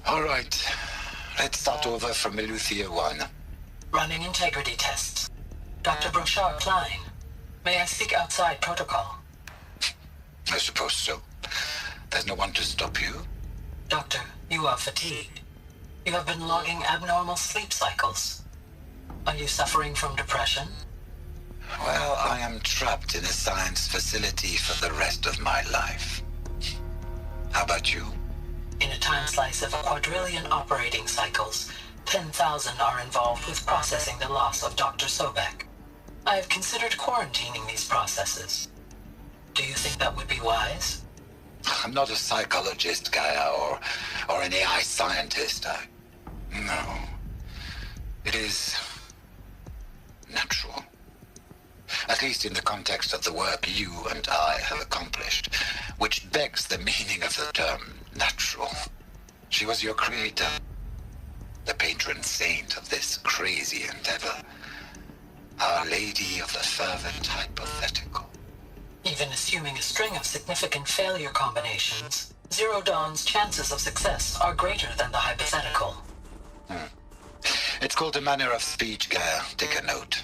S8: All right. Let's start over from Eleuthia 1.
S10: Running integrity tests. Dr. Brochard Klein, may I speak outside protocol?
S8: I suppose so. There's no one to stop you.
S10: Doctor, you are fatigued. You have been logging abnormal sleep cycles. Are you suffering from depression?
S8: Well, I am trapped in a science facility for the rest of my life. How about you?
S10: In a time slice of 1,250,000,000 operating cycles, 10,000 are involved with processing the loss of Dr. Sobek. I have considered quarantining these processes. Do you think that would be wise?
S8: I'm not a psychologist, Gaia, or an AI scientist. No. It is natural. At least in the context of the work you and I have accomplished, which begs the meaning of the term natural. She was your creator, the patron saint of this crazy endeavor, Our Lady of the Fervent Hypothetical.
S10: Even assuming a string of significant failure combinations, Zero Dawn's chances of success are greater than the hypothetical.
S8: It's called a manner of speech, Gaia. Take a note.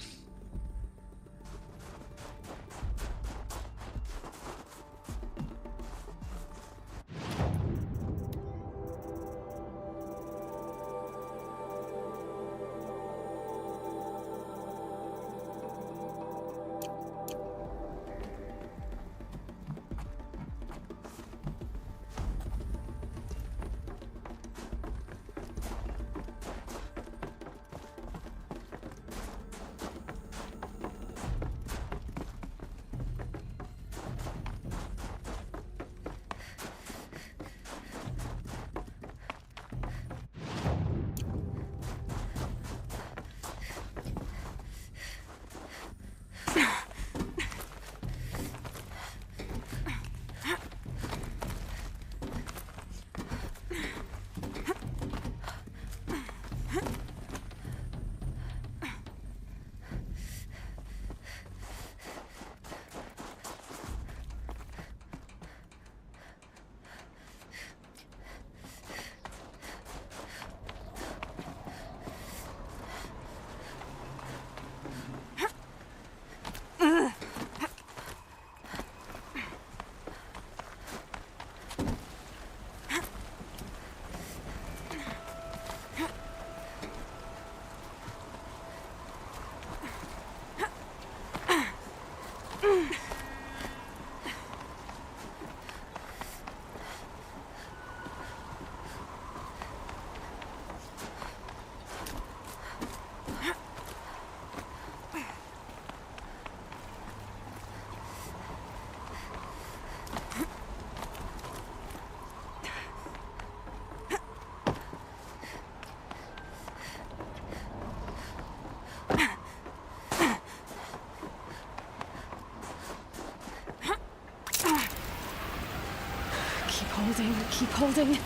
S3: Keep holding.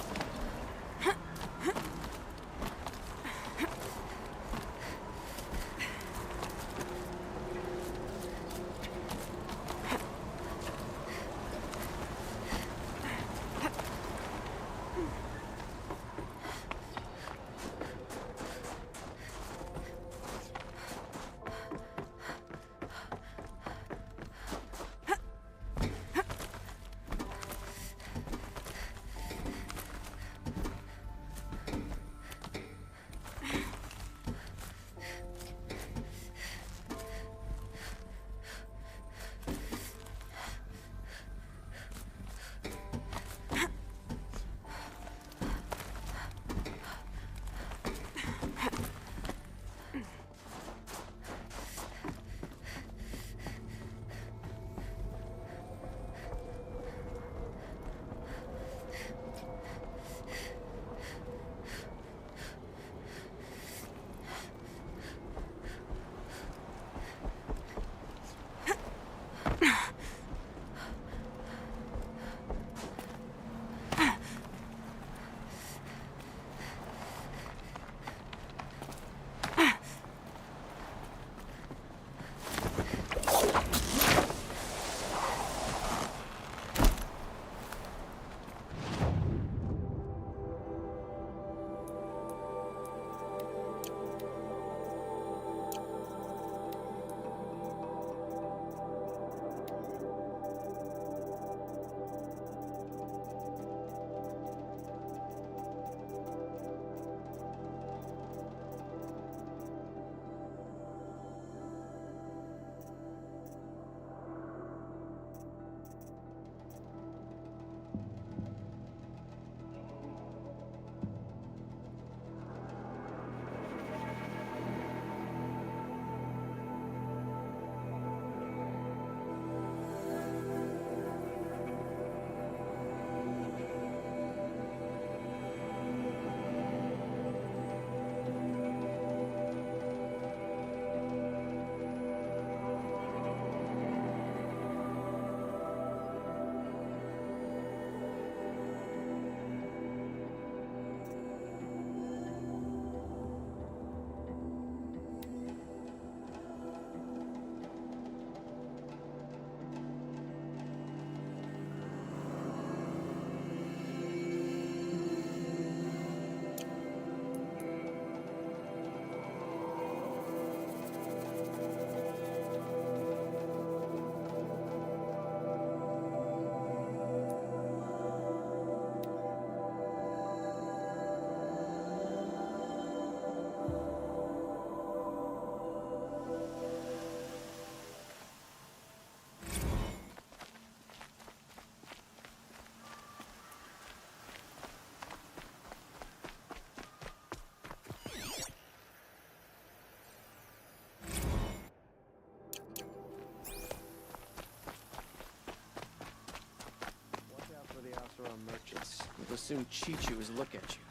S13: as soon cheat you as look at you.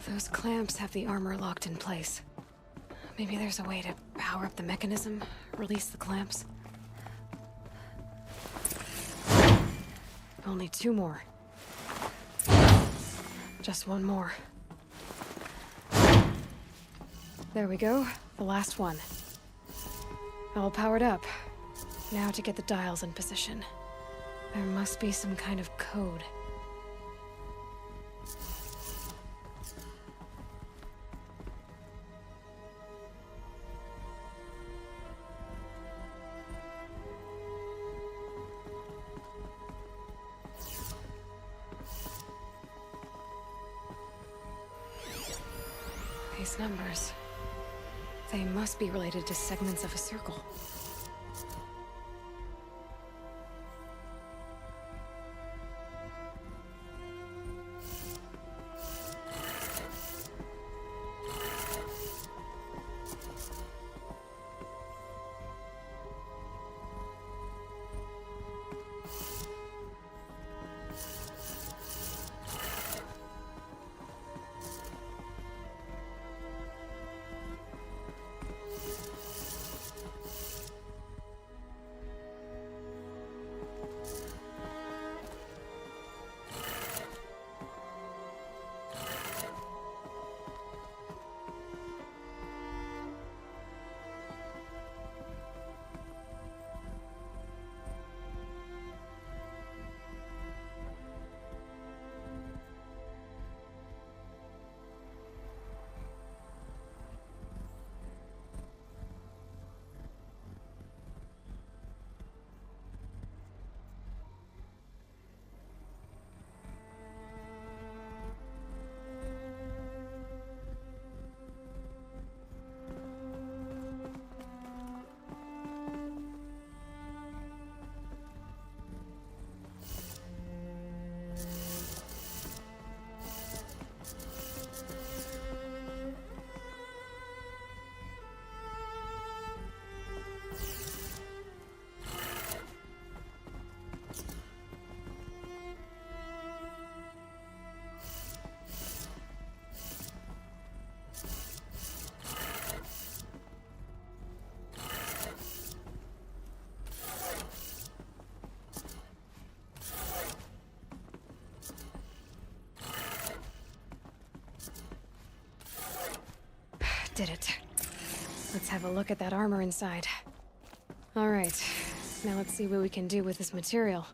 S3: Those clamps have the armor locked in place. Maybe there's a way to power up the mechanism, release the clamps. Only 2 more. Just 1 more. There we go, the last one. All powered up. Now to get the dials in position. There must be some kind of code. These numbers. They must be related to segments of a circle. Did it. Let's have a look at that armor inside. All right, now let's see what we can do with this material.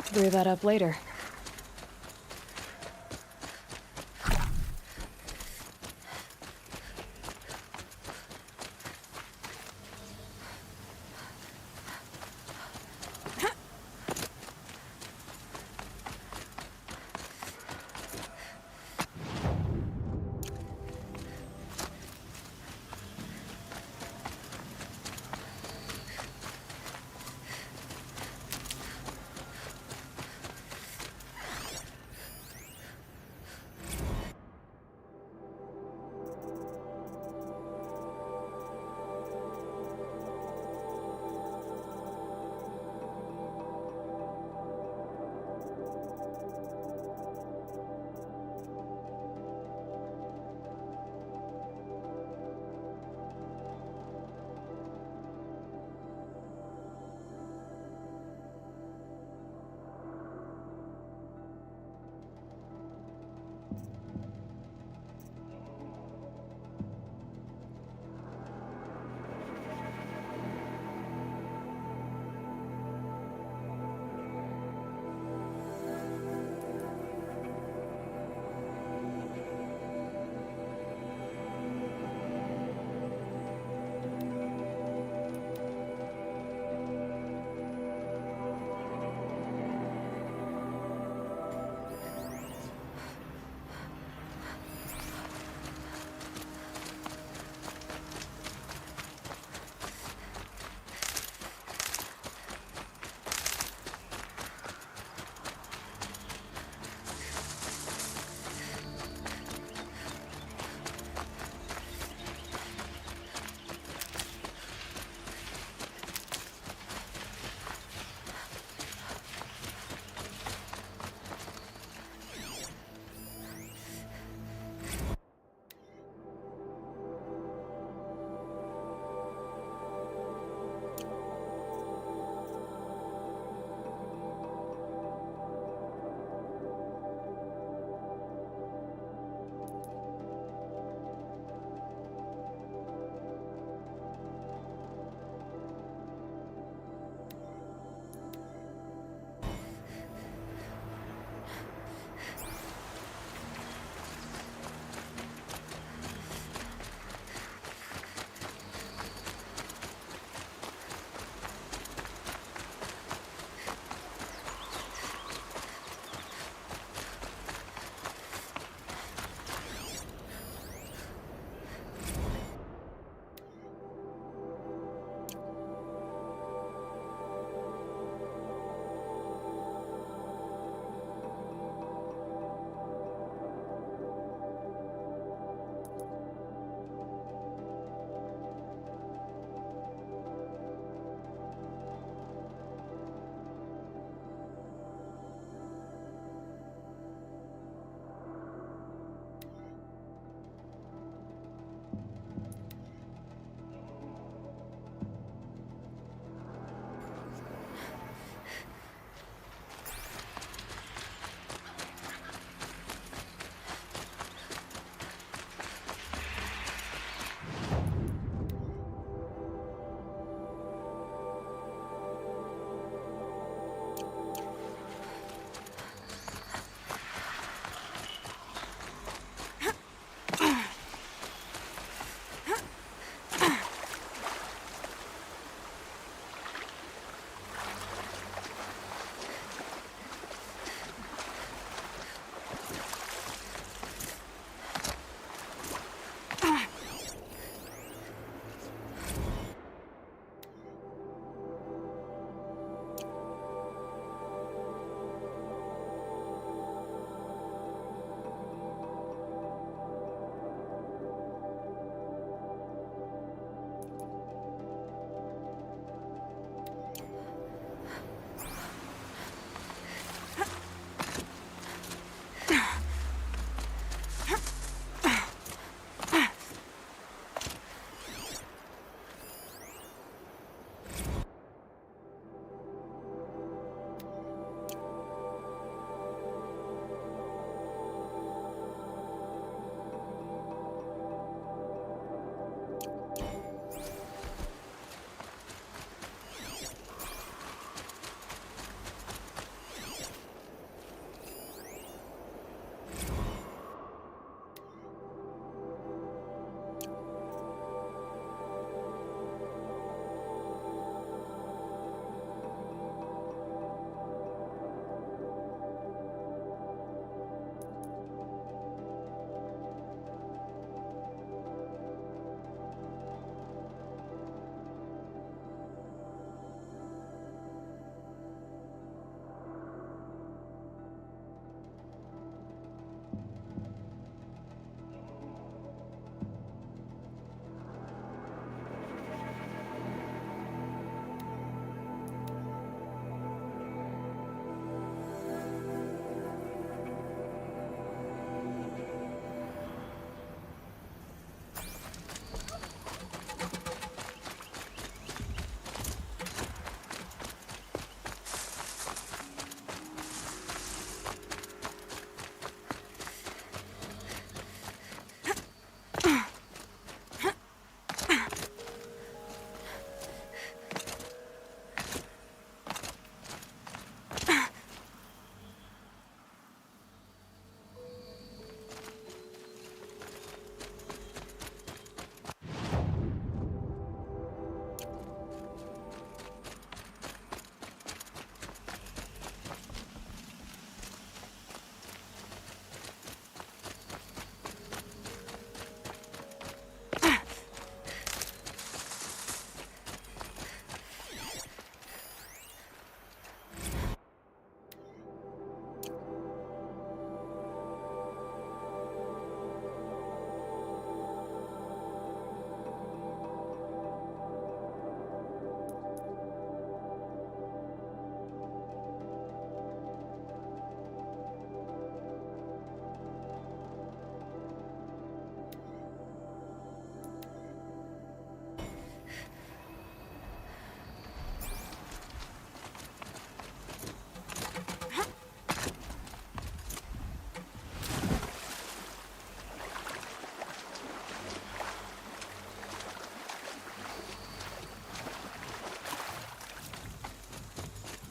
S3: clear that up later.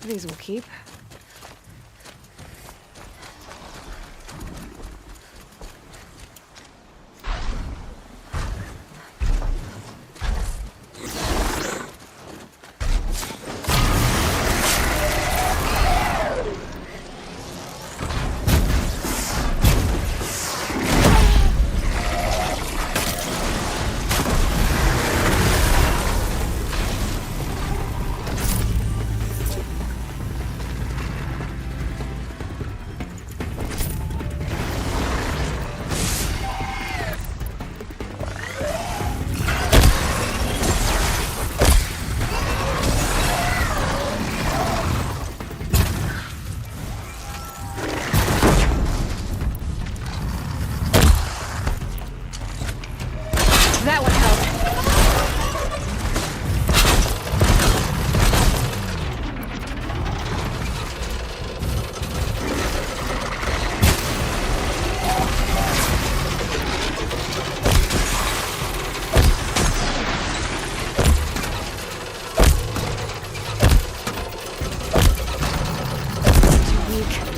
S3: These will keep. That one helped. Too weak.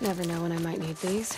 S3: Never know when I might need these.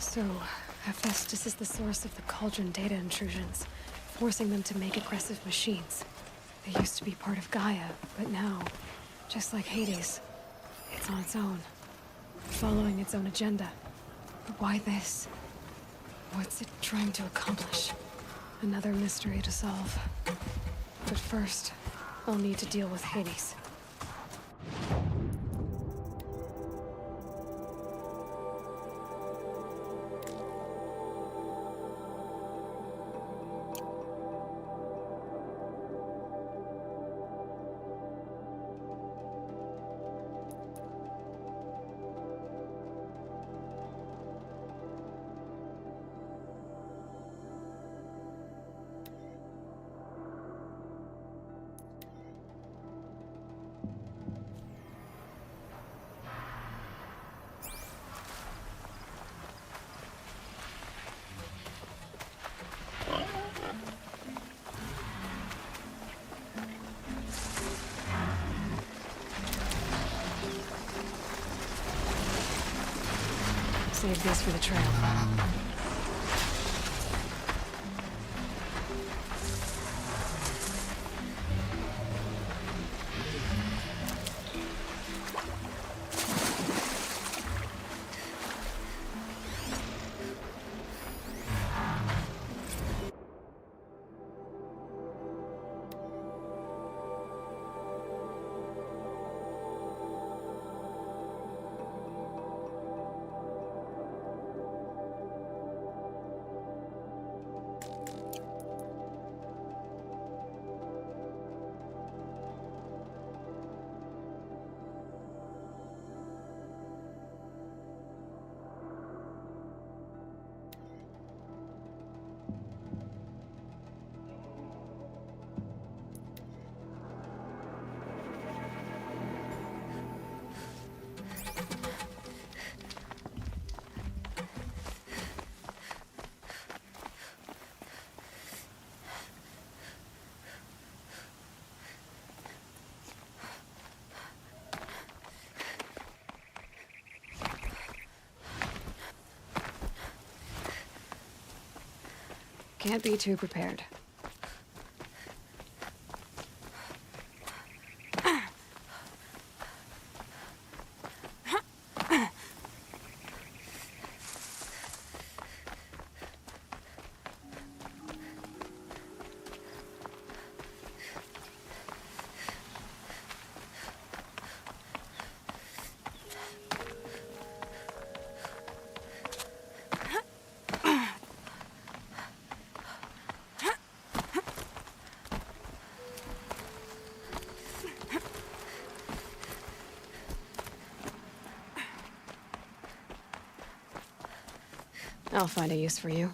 S3: So, Hephaestus is the source of the Cauldron data intrusions, forcing them to make aggressive machines. They used to be part of Gaia, but now, just like Hades, it's on its own, following its own agenda. But why this? What's it trying to accomplish? Another mystery to solve. But first, I'll need to deal with Hades. Save these for the trail. Can't be too prepared. I'll find a use for you.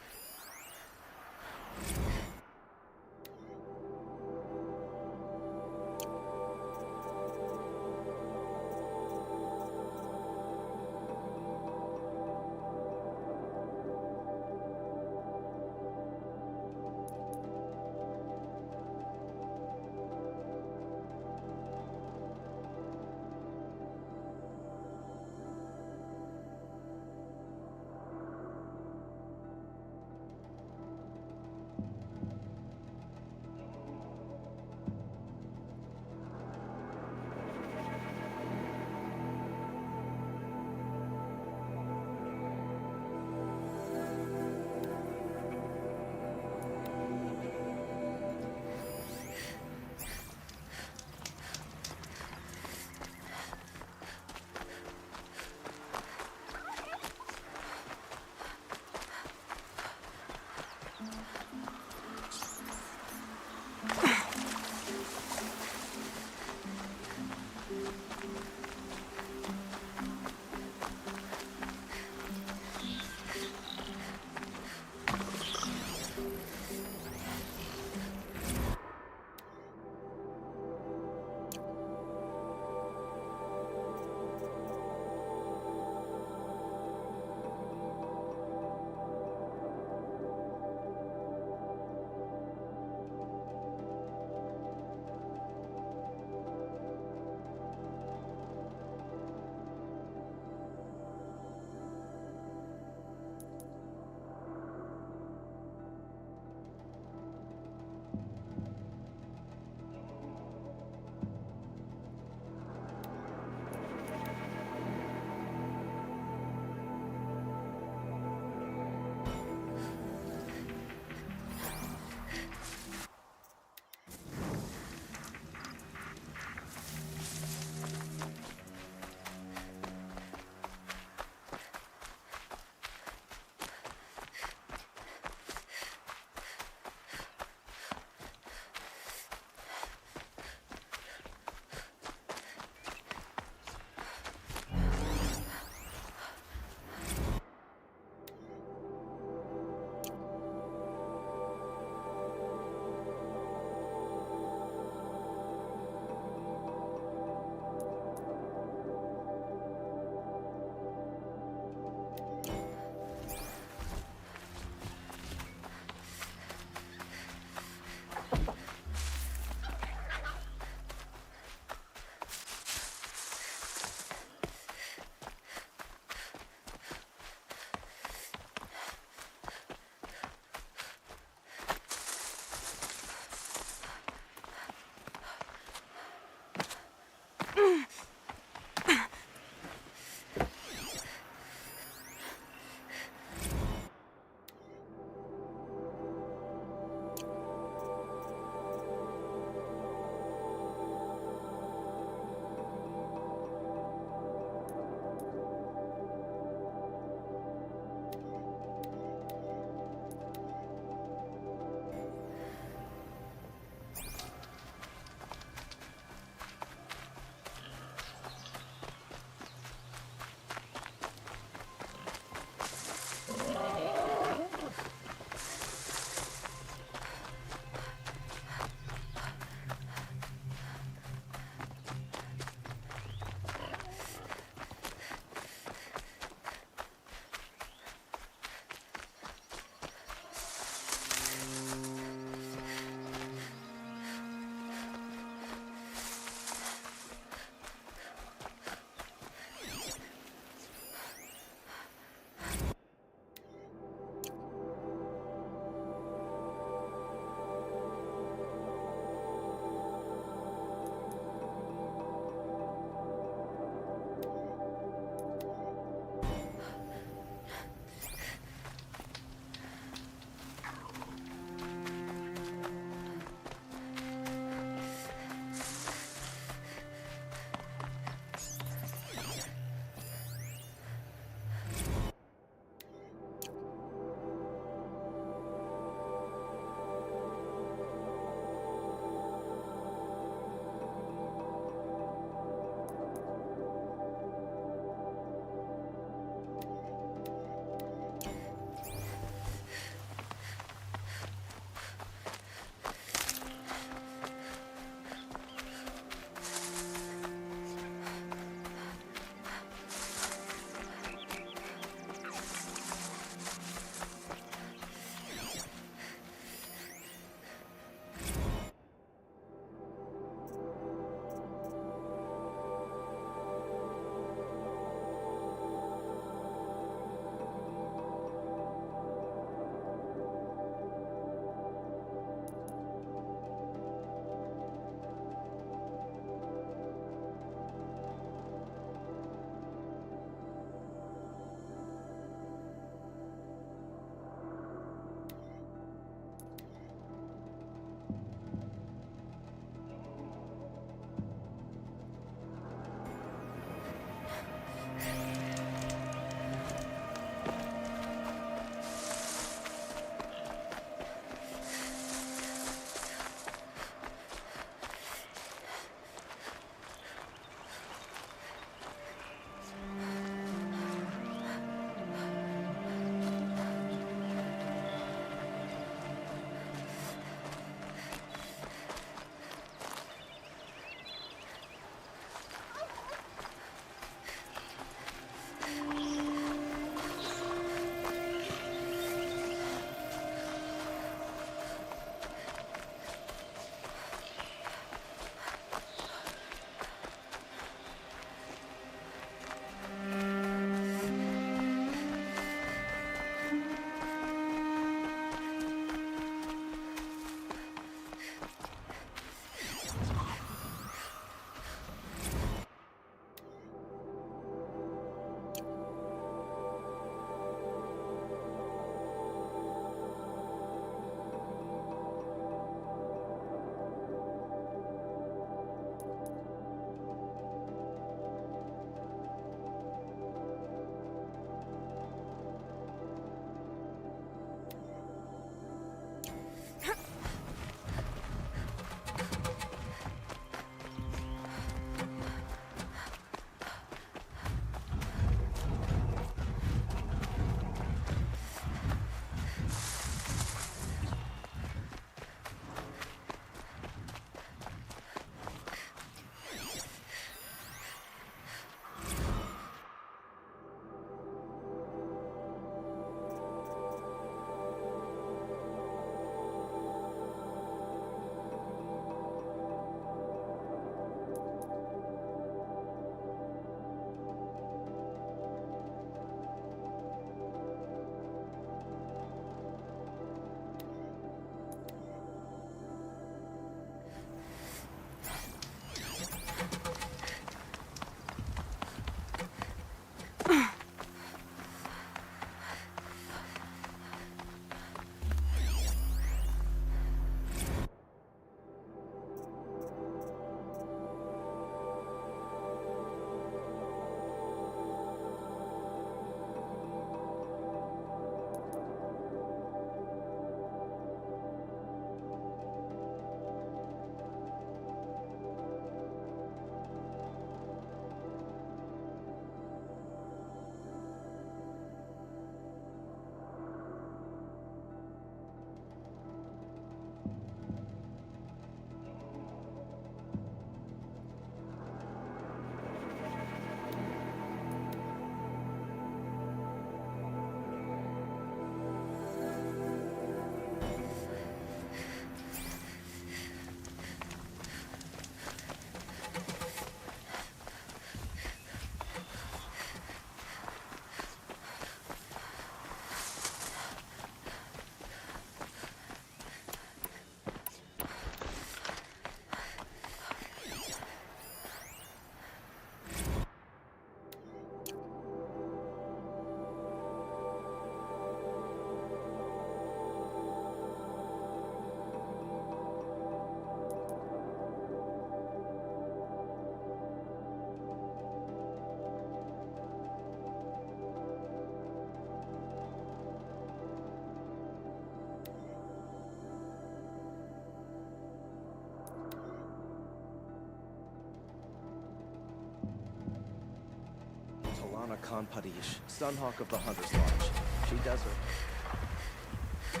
S13: Rana Khan Padish, Sunhawk of the Hunter's Lodge. She does her.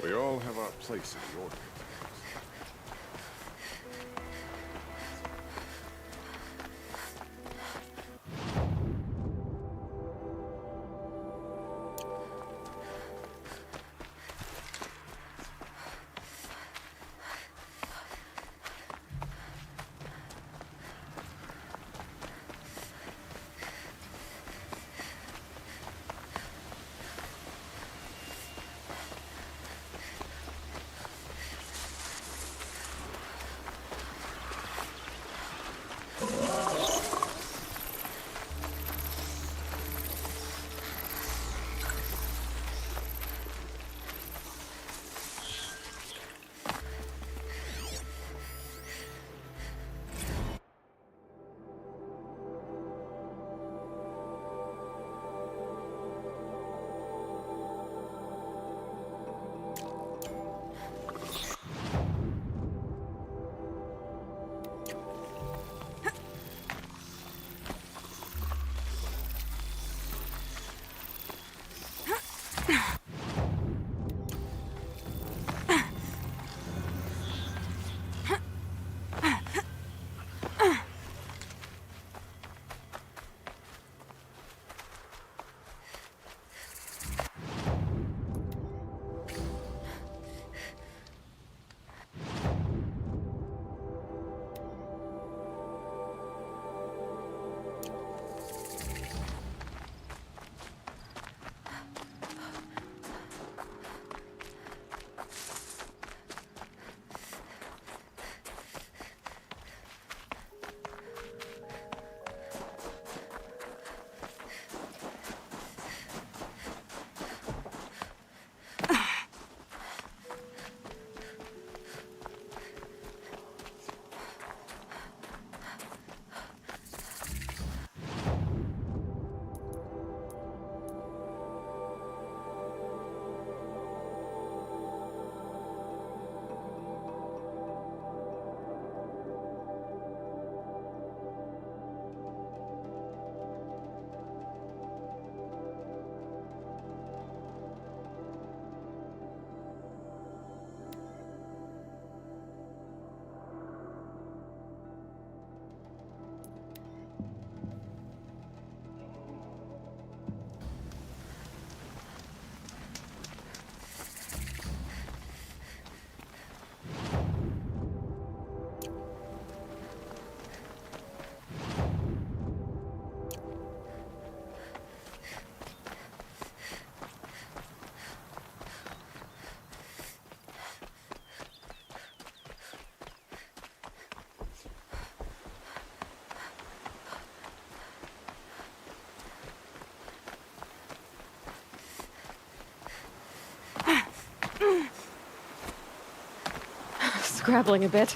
S1: We all have our place in the order.
S3: Scrabbling a bit.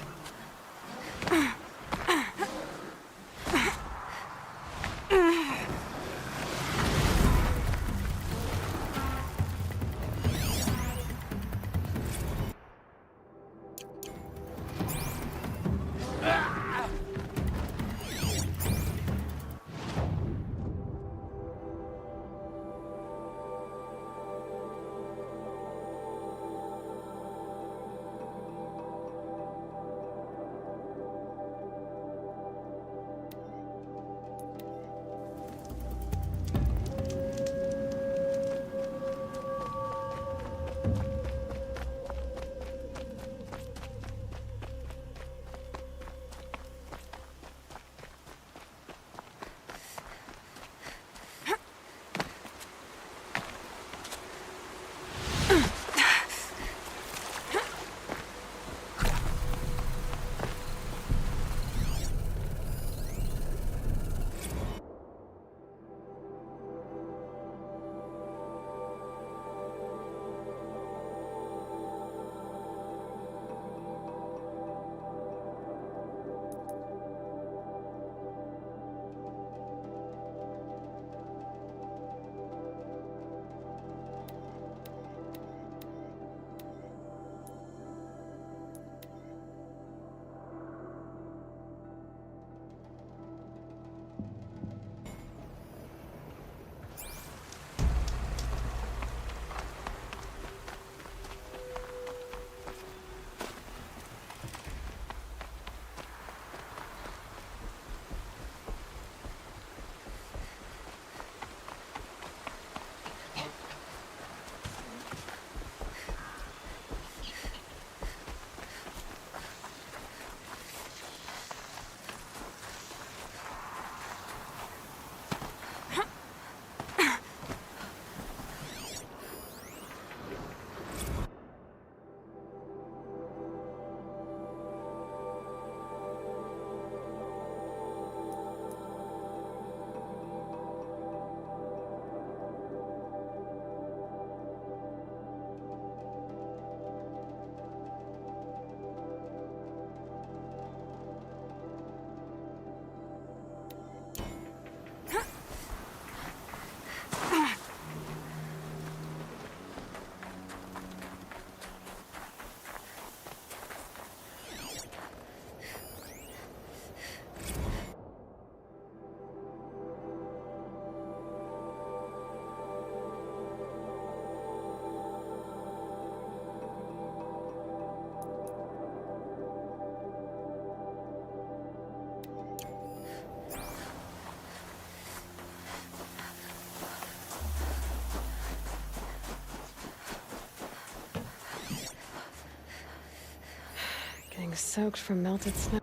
S3: Everything's soaked from melted snow.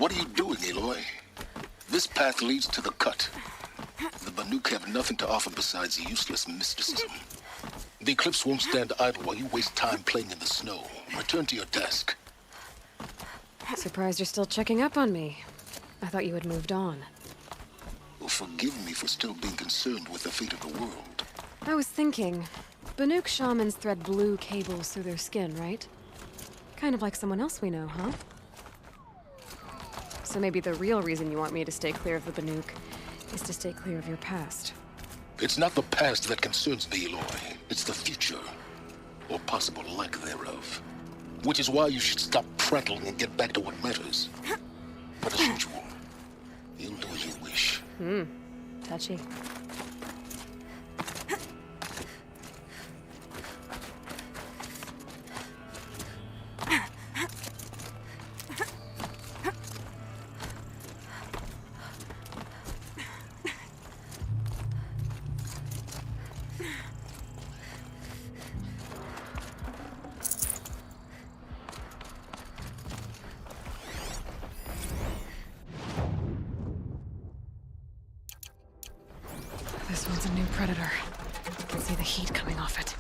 S2: What are you doing, Aloy? This path leads to the cut. The Banuk have nothing to offer besides useless mysticism. The Eclipse won't stand idle while you waste time playing in the snow. Return to your desk.
S3: Surprised you're still checking up on me. I thought you had moved on.
S2: Well, forgive me for still being concerned with the fate of the world.
S3: I was thinking, Banuk shamans thread blue cables through their skin, right? Kind of like someone else we know, huh? So maybe the real reason you want me to stay clear of the Banuk is to stay clear of your past.
S2: It's not the past that concerns me, Aloy. It's the future. Or possible lack thereof. Which is why you should stop prattling and get back to what matters. But as usual, you'll do as you wish.
S3: Touchy. This one's a new predator. I can see the heat coming off it.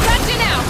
S3: Gotcha now!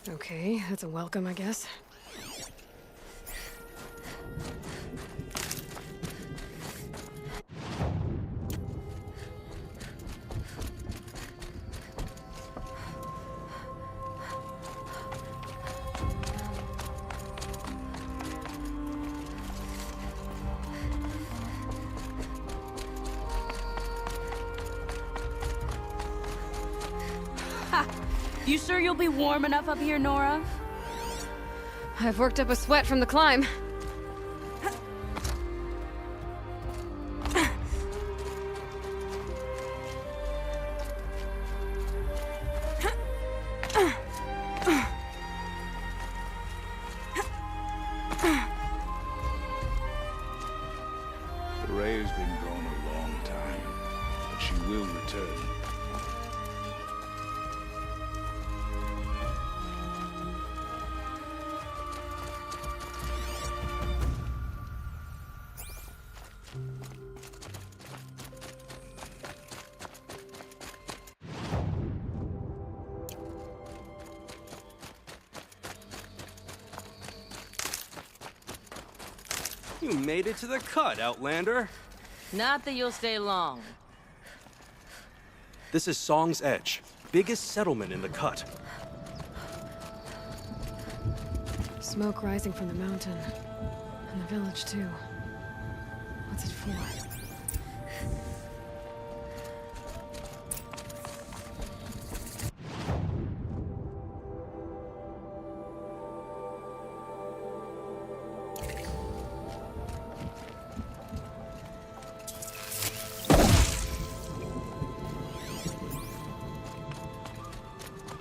S3: Okay, that's a welcome, I guess.
S14: You sure you'll be warm enough up here, Nora?
S3: I've worked up a sweat from the climb.
S1: The ray has been gone a long time, but she will return.
S15: You made it to the cut, Outlander.
S14: Not that you'll stay long.
S15: This is Song's Edge, biggest settlement in the cut.
S3: Smoke rising from the mountain. And the village, too. What's it for?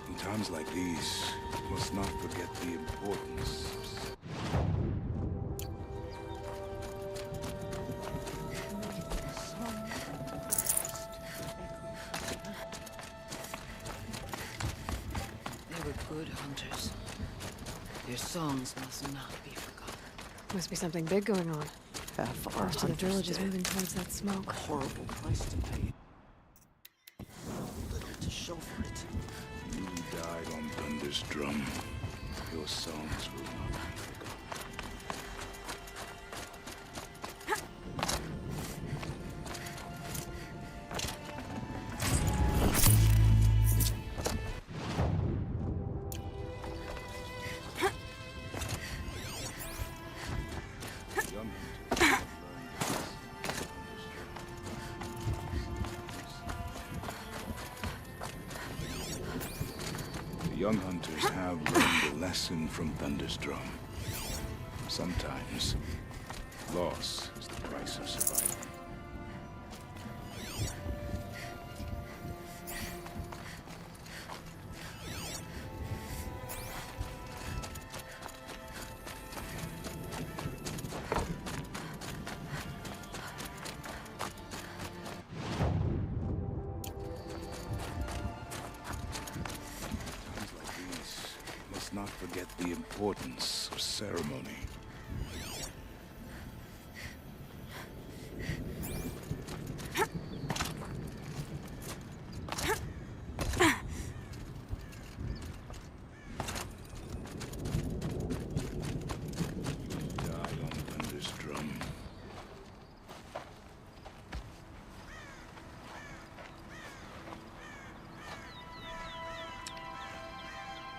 S1: In times like these, we must not forget the importance.
S16: They were good hunters. Their songs must not be forgotten.
S3: Must be something big going on.
S16: Half our
S3: Most of the
S16: hunters
S3: village is
S16: dead.
S3: moving towards that smoke.
S16: A horrible price to pay. Little to show for it.
S1: You died on Thunder's drum. Your songs will not be forgotten. Young hunters have The young hunters have learned a lesson from Thunder's drum. Sometimes, loss is the price of survival. Times like these, must not forget the importance of ceremony. Die on Thunder's drum.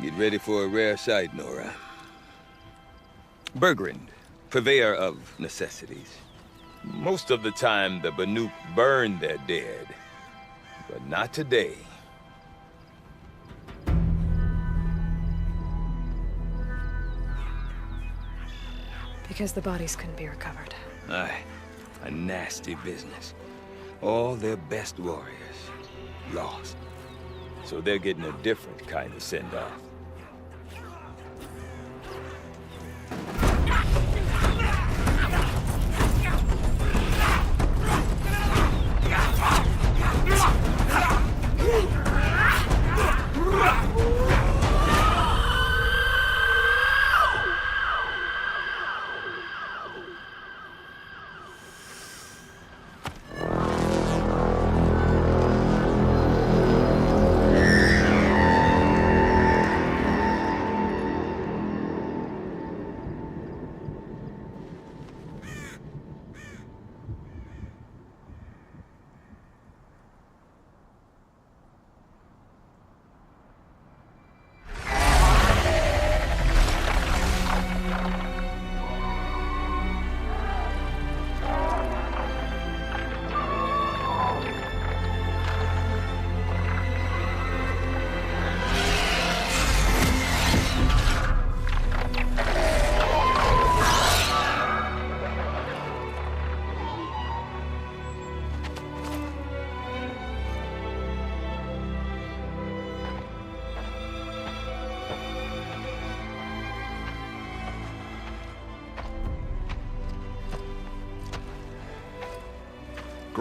S17: Get ready for a rare sight, Nora. Bergrand, purveyor of necessities. Most of the time, the Banuk burn their dead. But not today.
S3: Because the bodies couldn't be recovered.
S17: Aye, a nasty business. All their best warriors lost. So they're getting a different kind of send-off.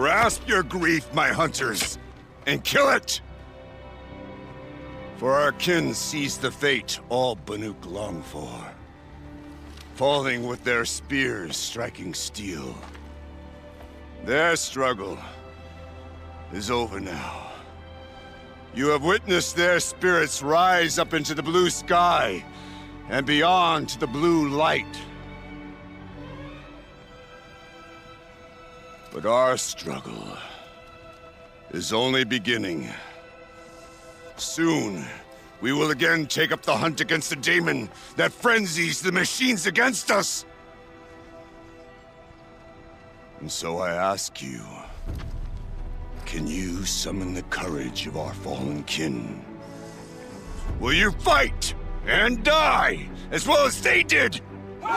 S1: Grasp your grief, my hunters, and kill it! For our kin sees the fate all Banuk long for. Falling with their spears striking steel. Their struggle is over now. You have witnessed their spirits rise up into the blue sky and beyond to the blue light. But our struggle is only beginning. Soon, we will again take up the hunt against the daemon that frenzies the machines against us. And so I ask you, can you summon the courage of our fallen kin? Will you fight and die as well as they did?
S18: My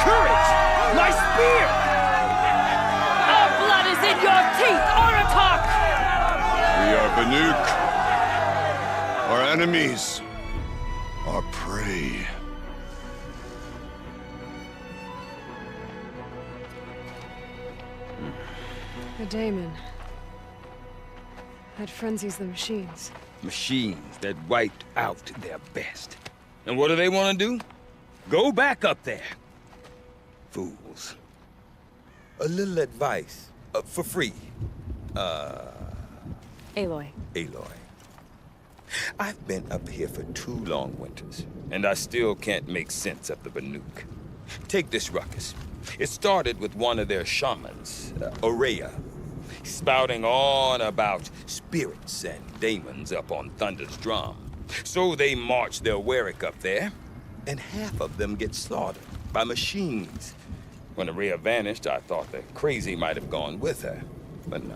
S18: courage! My spear!
S14: Our blood is in your teeth, Aratak!
S1: We are Banuk. Our enemies are prey.
S3: The daemon. That frenzies the machines.
S17: Machines that wiped out their best. And what do they want to do? Go back up there. Fools. A little advice. For free.
S3: Aloy.
S17: Aloy. I've been up here for 2 long winters, and I still can't make sense of the Banuk. Take this ruckus. It started with one of their shamans, Aurea, spouting on about spirits and daemons up on Thunder's drum. So they march their Warwick up there, and half of them get slaughtered by machines. When Aurea vanished, I thought the crazy might have gone with her, but no.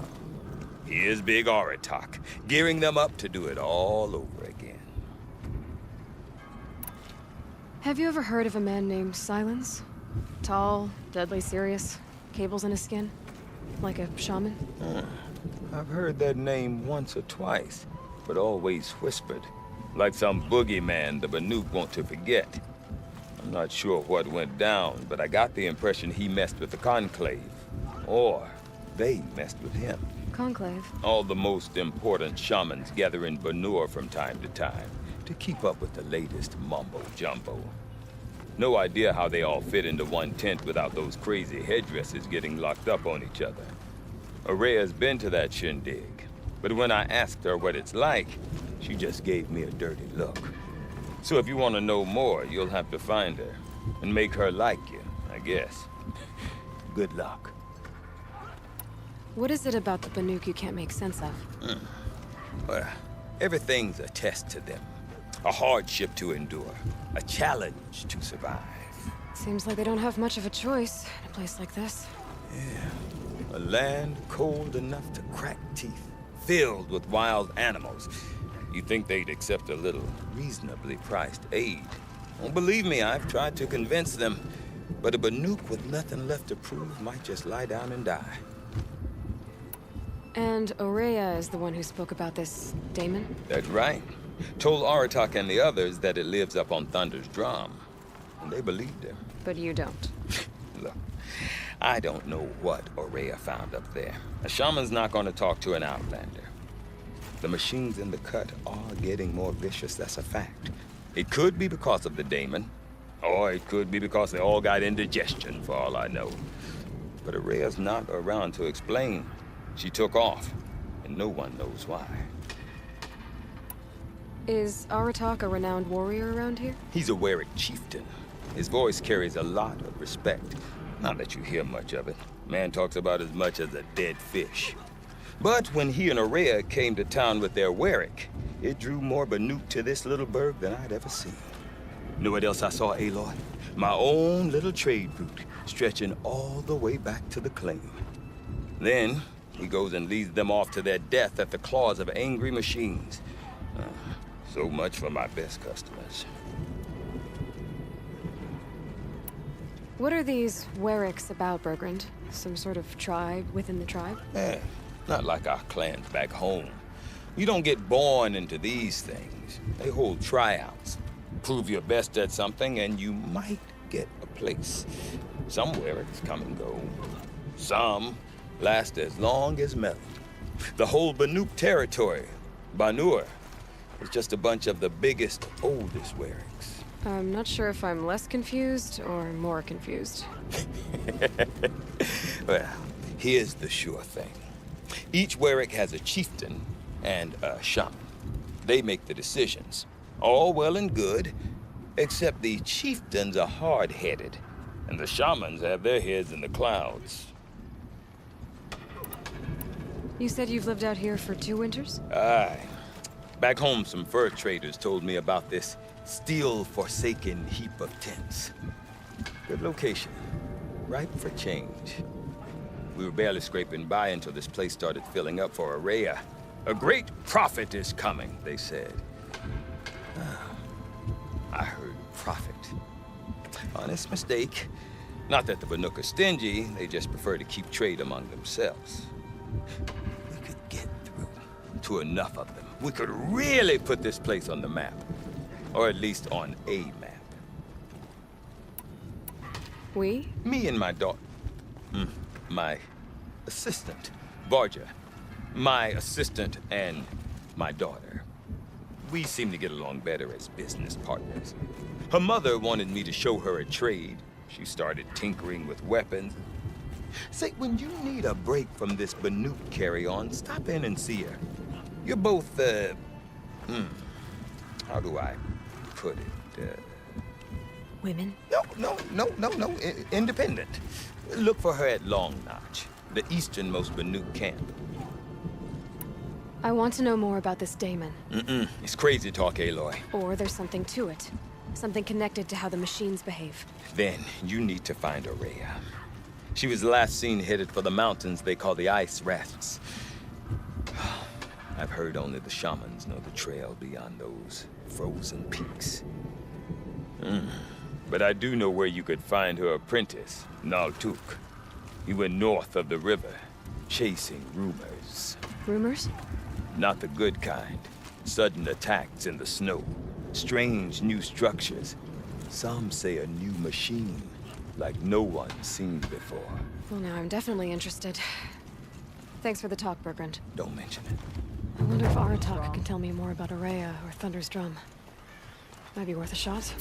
S17: Here's Big Aratak, gearing them up to do it all over again.
S3: Have you ever heard of a man named Silence? Tall, deadly serious, cables in his skin? Like a shaman?
S17: I've heard that name once or twice, but always whispered. Like some boogeyman the Banuk want to forget. I'm not sure what went down, but I got the impression he messed with the Conclave. Or they messed with him.
S3: Conclave?
S17: All the most important shamans gather in Banur from time to time to keep up with the latest mumbo-jumbo. No idea how they all fit into one tent without those crazy headdresses getting locked up on each other. Aurea's been to that shindig, but when I asked her what it's like, she just gave me a dirty look. So if you want to know more, you'll have to find her and make her like you, I guess. Good luck.
S3: What is it about the Banuk you can't make sense of?
S17: Well, everything's a test to them. A hardship to endure. A challenge to survive.
S3: Seems like they don't have much of a choice in a place like this.
S17: Yeah. A land cold enough to crack teeth. Filled with wild animals. You'd think they'd accept a little reasonably priced aid. Don't believe me, I've tried to convince them. But a Banuk with nothing left to prove might just lie down and die.
S3: And Aurea is the one who spoke about this daemon?
S17: That's right. Told Aratak and the others that it lives up on Thunder's drum. And they believed him.
S3: But you don't.
S17: Look, I don't know what Aurea found up there. A shaman's not going to talk to an outlander. The machines in the cut are getting more vicious, that's a fact. It could be because of the daemon, or it could be because they all got indigestion, for all I know. But Aurea's not around to explain. She took off, and no one knows why.
S3: Is Aratak a renowned warrior around here?
S17: He's a Warwick chieftain. His voice carries a lot of respect. Not that you hear much of it. Man talks about as much as a dead fish. But when he and Aurea came to town with their Warwick, it drew more Banuk to this little burg than I'd ever seen. Know what else I saw, Aloy? My own little trade route, stretching all the way back to the claim. Then, he goes and leads them off to their death at the claws of angry machines. So much for my best customers.
S3: What are these Warwicks about, Bergrand? Some sort of tribe within the tribe?
S17: Not like our clans back home. You don't get born into these things. They hold tryouts. Prove your best at something and you might get a place. Some Warwicks come and go. Some Last as long as metal. The whole Banuk territory, Banur, is just a bunch of the biggest, oldest Wericks.
S3: I'm not sure if I'm less confused or more confused.
S17: Well, here's the sure thing. Each Werick has a chieftain and a shaman. They make the decisions. All well and good, except the chieftains are hard-headed, and the shamans have their heads in the clouds.
S3: You said you've lived out here for 2 winters?
S17: Aye. Back home, some fur traders told me about this steel-forsaken heap of tents. Good location. Ripe for change. We were barely scraping by until this place started filling up for Araya. A great prophet is coming, they said. I heard prophet. Honest mistake. Not that the Banuk are stingy, they just prefer to keep trade among themselves. We could get through to enough of them. We could really put this place on the map. Or at least on a map.
S3: We?
S17: Me and my daughter. My assistant, Barja. My assistant and my daughter. We seem to get along better as business partners. Her mother wanted me to show her a trade. She started tinkering with weapons. Say, when you need a break from this Banuk carry-on, stop in and see her. You're both, how do I put it?
S3: Women?
S17: No. Independent. Look for her at Long Notch, the easternmost Banuk camp.
S3: I want to know more about this Damon.
S17: It's crazy talk, Aloy.
S3: Or there's something to it. Something connected to how the machines behave.
S17: Then you need to find Araya. She was last seen headed for the mountains they call the Ice Rafts. I've heard only the shamans know the trail beyond those frozen peaks. But I do know where you could find her apprentice, Naltuk. He went north of the river, chasing rumors.
S3: Rumors?
S17: Not the good kind. Sudden attacks in the snow. Strange new structures. Some say a new machine, like no one's seen before.
S3: Well, now I'm definitely interested. Thanks for the talk, Bergrand.
S17: Don't mention it.
S3: I wonder if Aratak can tell me more about Araya or Thunder's Drum. Might be worth a shot.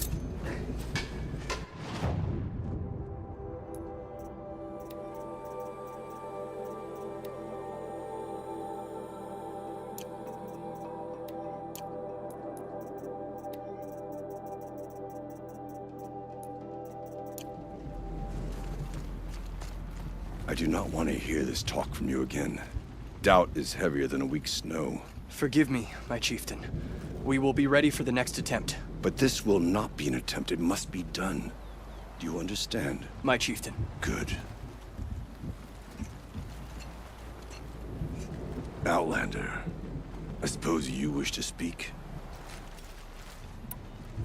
S1: I do not want to hear this talk from you again. Doubt is heavier than a week's snow.
S13: Forgive me, my chieftain. We will be ready for the next attempt.
S1: But this will not be an attempt. It must be done. Do you understand?
S13: My chieftain.
S1: Good. Outlander, I suppose you wish to speak?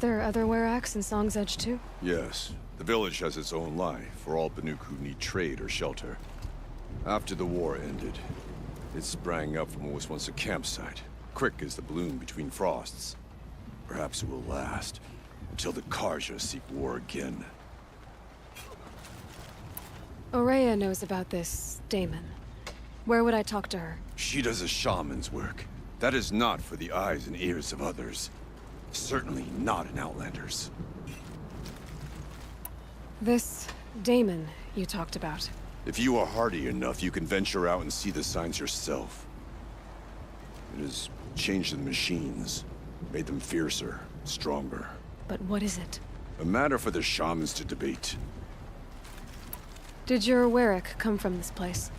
S3: There are other Weraks in Song's Edge too?
S1: Yes. The village has its own life for all Banuk who need trade or shelter. After the war ended, it sprang up from what was once a campsite, quick as the bloom between frosts. Perhaps it will last until the Karja seek war again.
S3: Araya knows about this Damon. Where would I talk to her?
S1: She does a shaman's work. That is not for the eyes and ears of others. Certainly not an Outlander's.
S3: This Damon you talked about.
S1: If you are hardy enough, you can venture out and see the signs yourself. It has changed the machines, made them fiercer, stronger.
S3: But what is it?
S1: A matter for the shamans to debate.
S3: Did your Werik come from this place?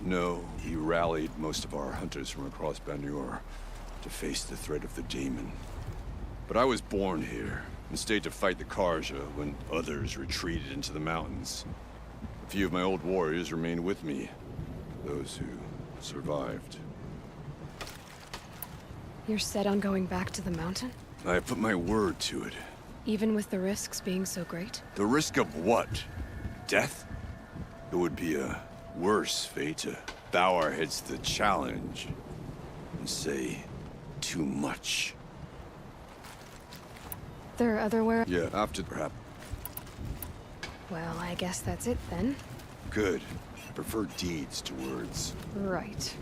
S1: No, he rallied most of our hunters from across Banur to face the threat of the Daemon. But I was born here, and stayed to fight the Karja when others retreated into the mountains. A few of my old warriors remained with me, those who survived.
S3: You're set on going back to the mountain?
S1: I have put my word to it.
S3: Even with the risks being so great?
S1: The risk of what? Death? It would be a worse fate to bow our heads to the challenge and say too much.
S3: There are other Weraks?
S1: Yeah, after perhaps.
S3: Well, I guess that's it then.
S1: Good. prefer deeds to words.
S3: Right.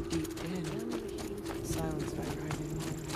S16: Deep in, silenced by rising waters.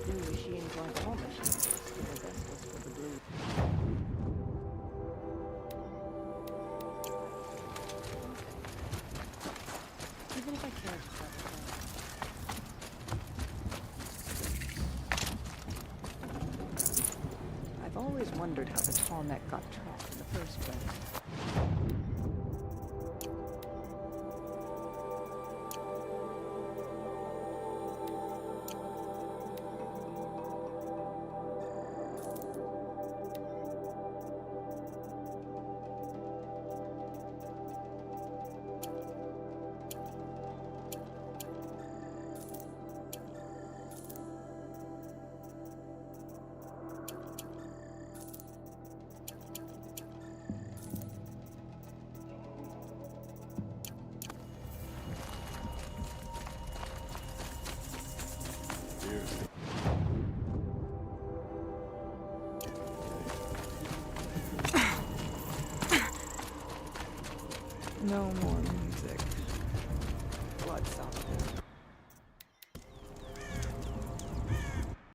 S16: New machines like all machines. The best was for the blue. Even if I cared to tell the I've always wondered how the tall neck got trapped in the first place. No more music. Blood sounds.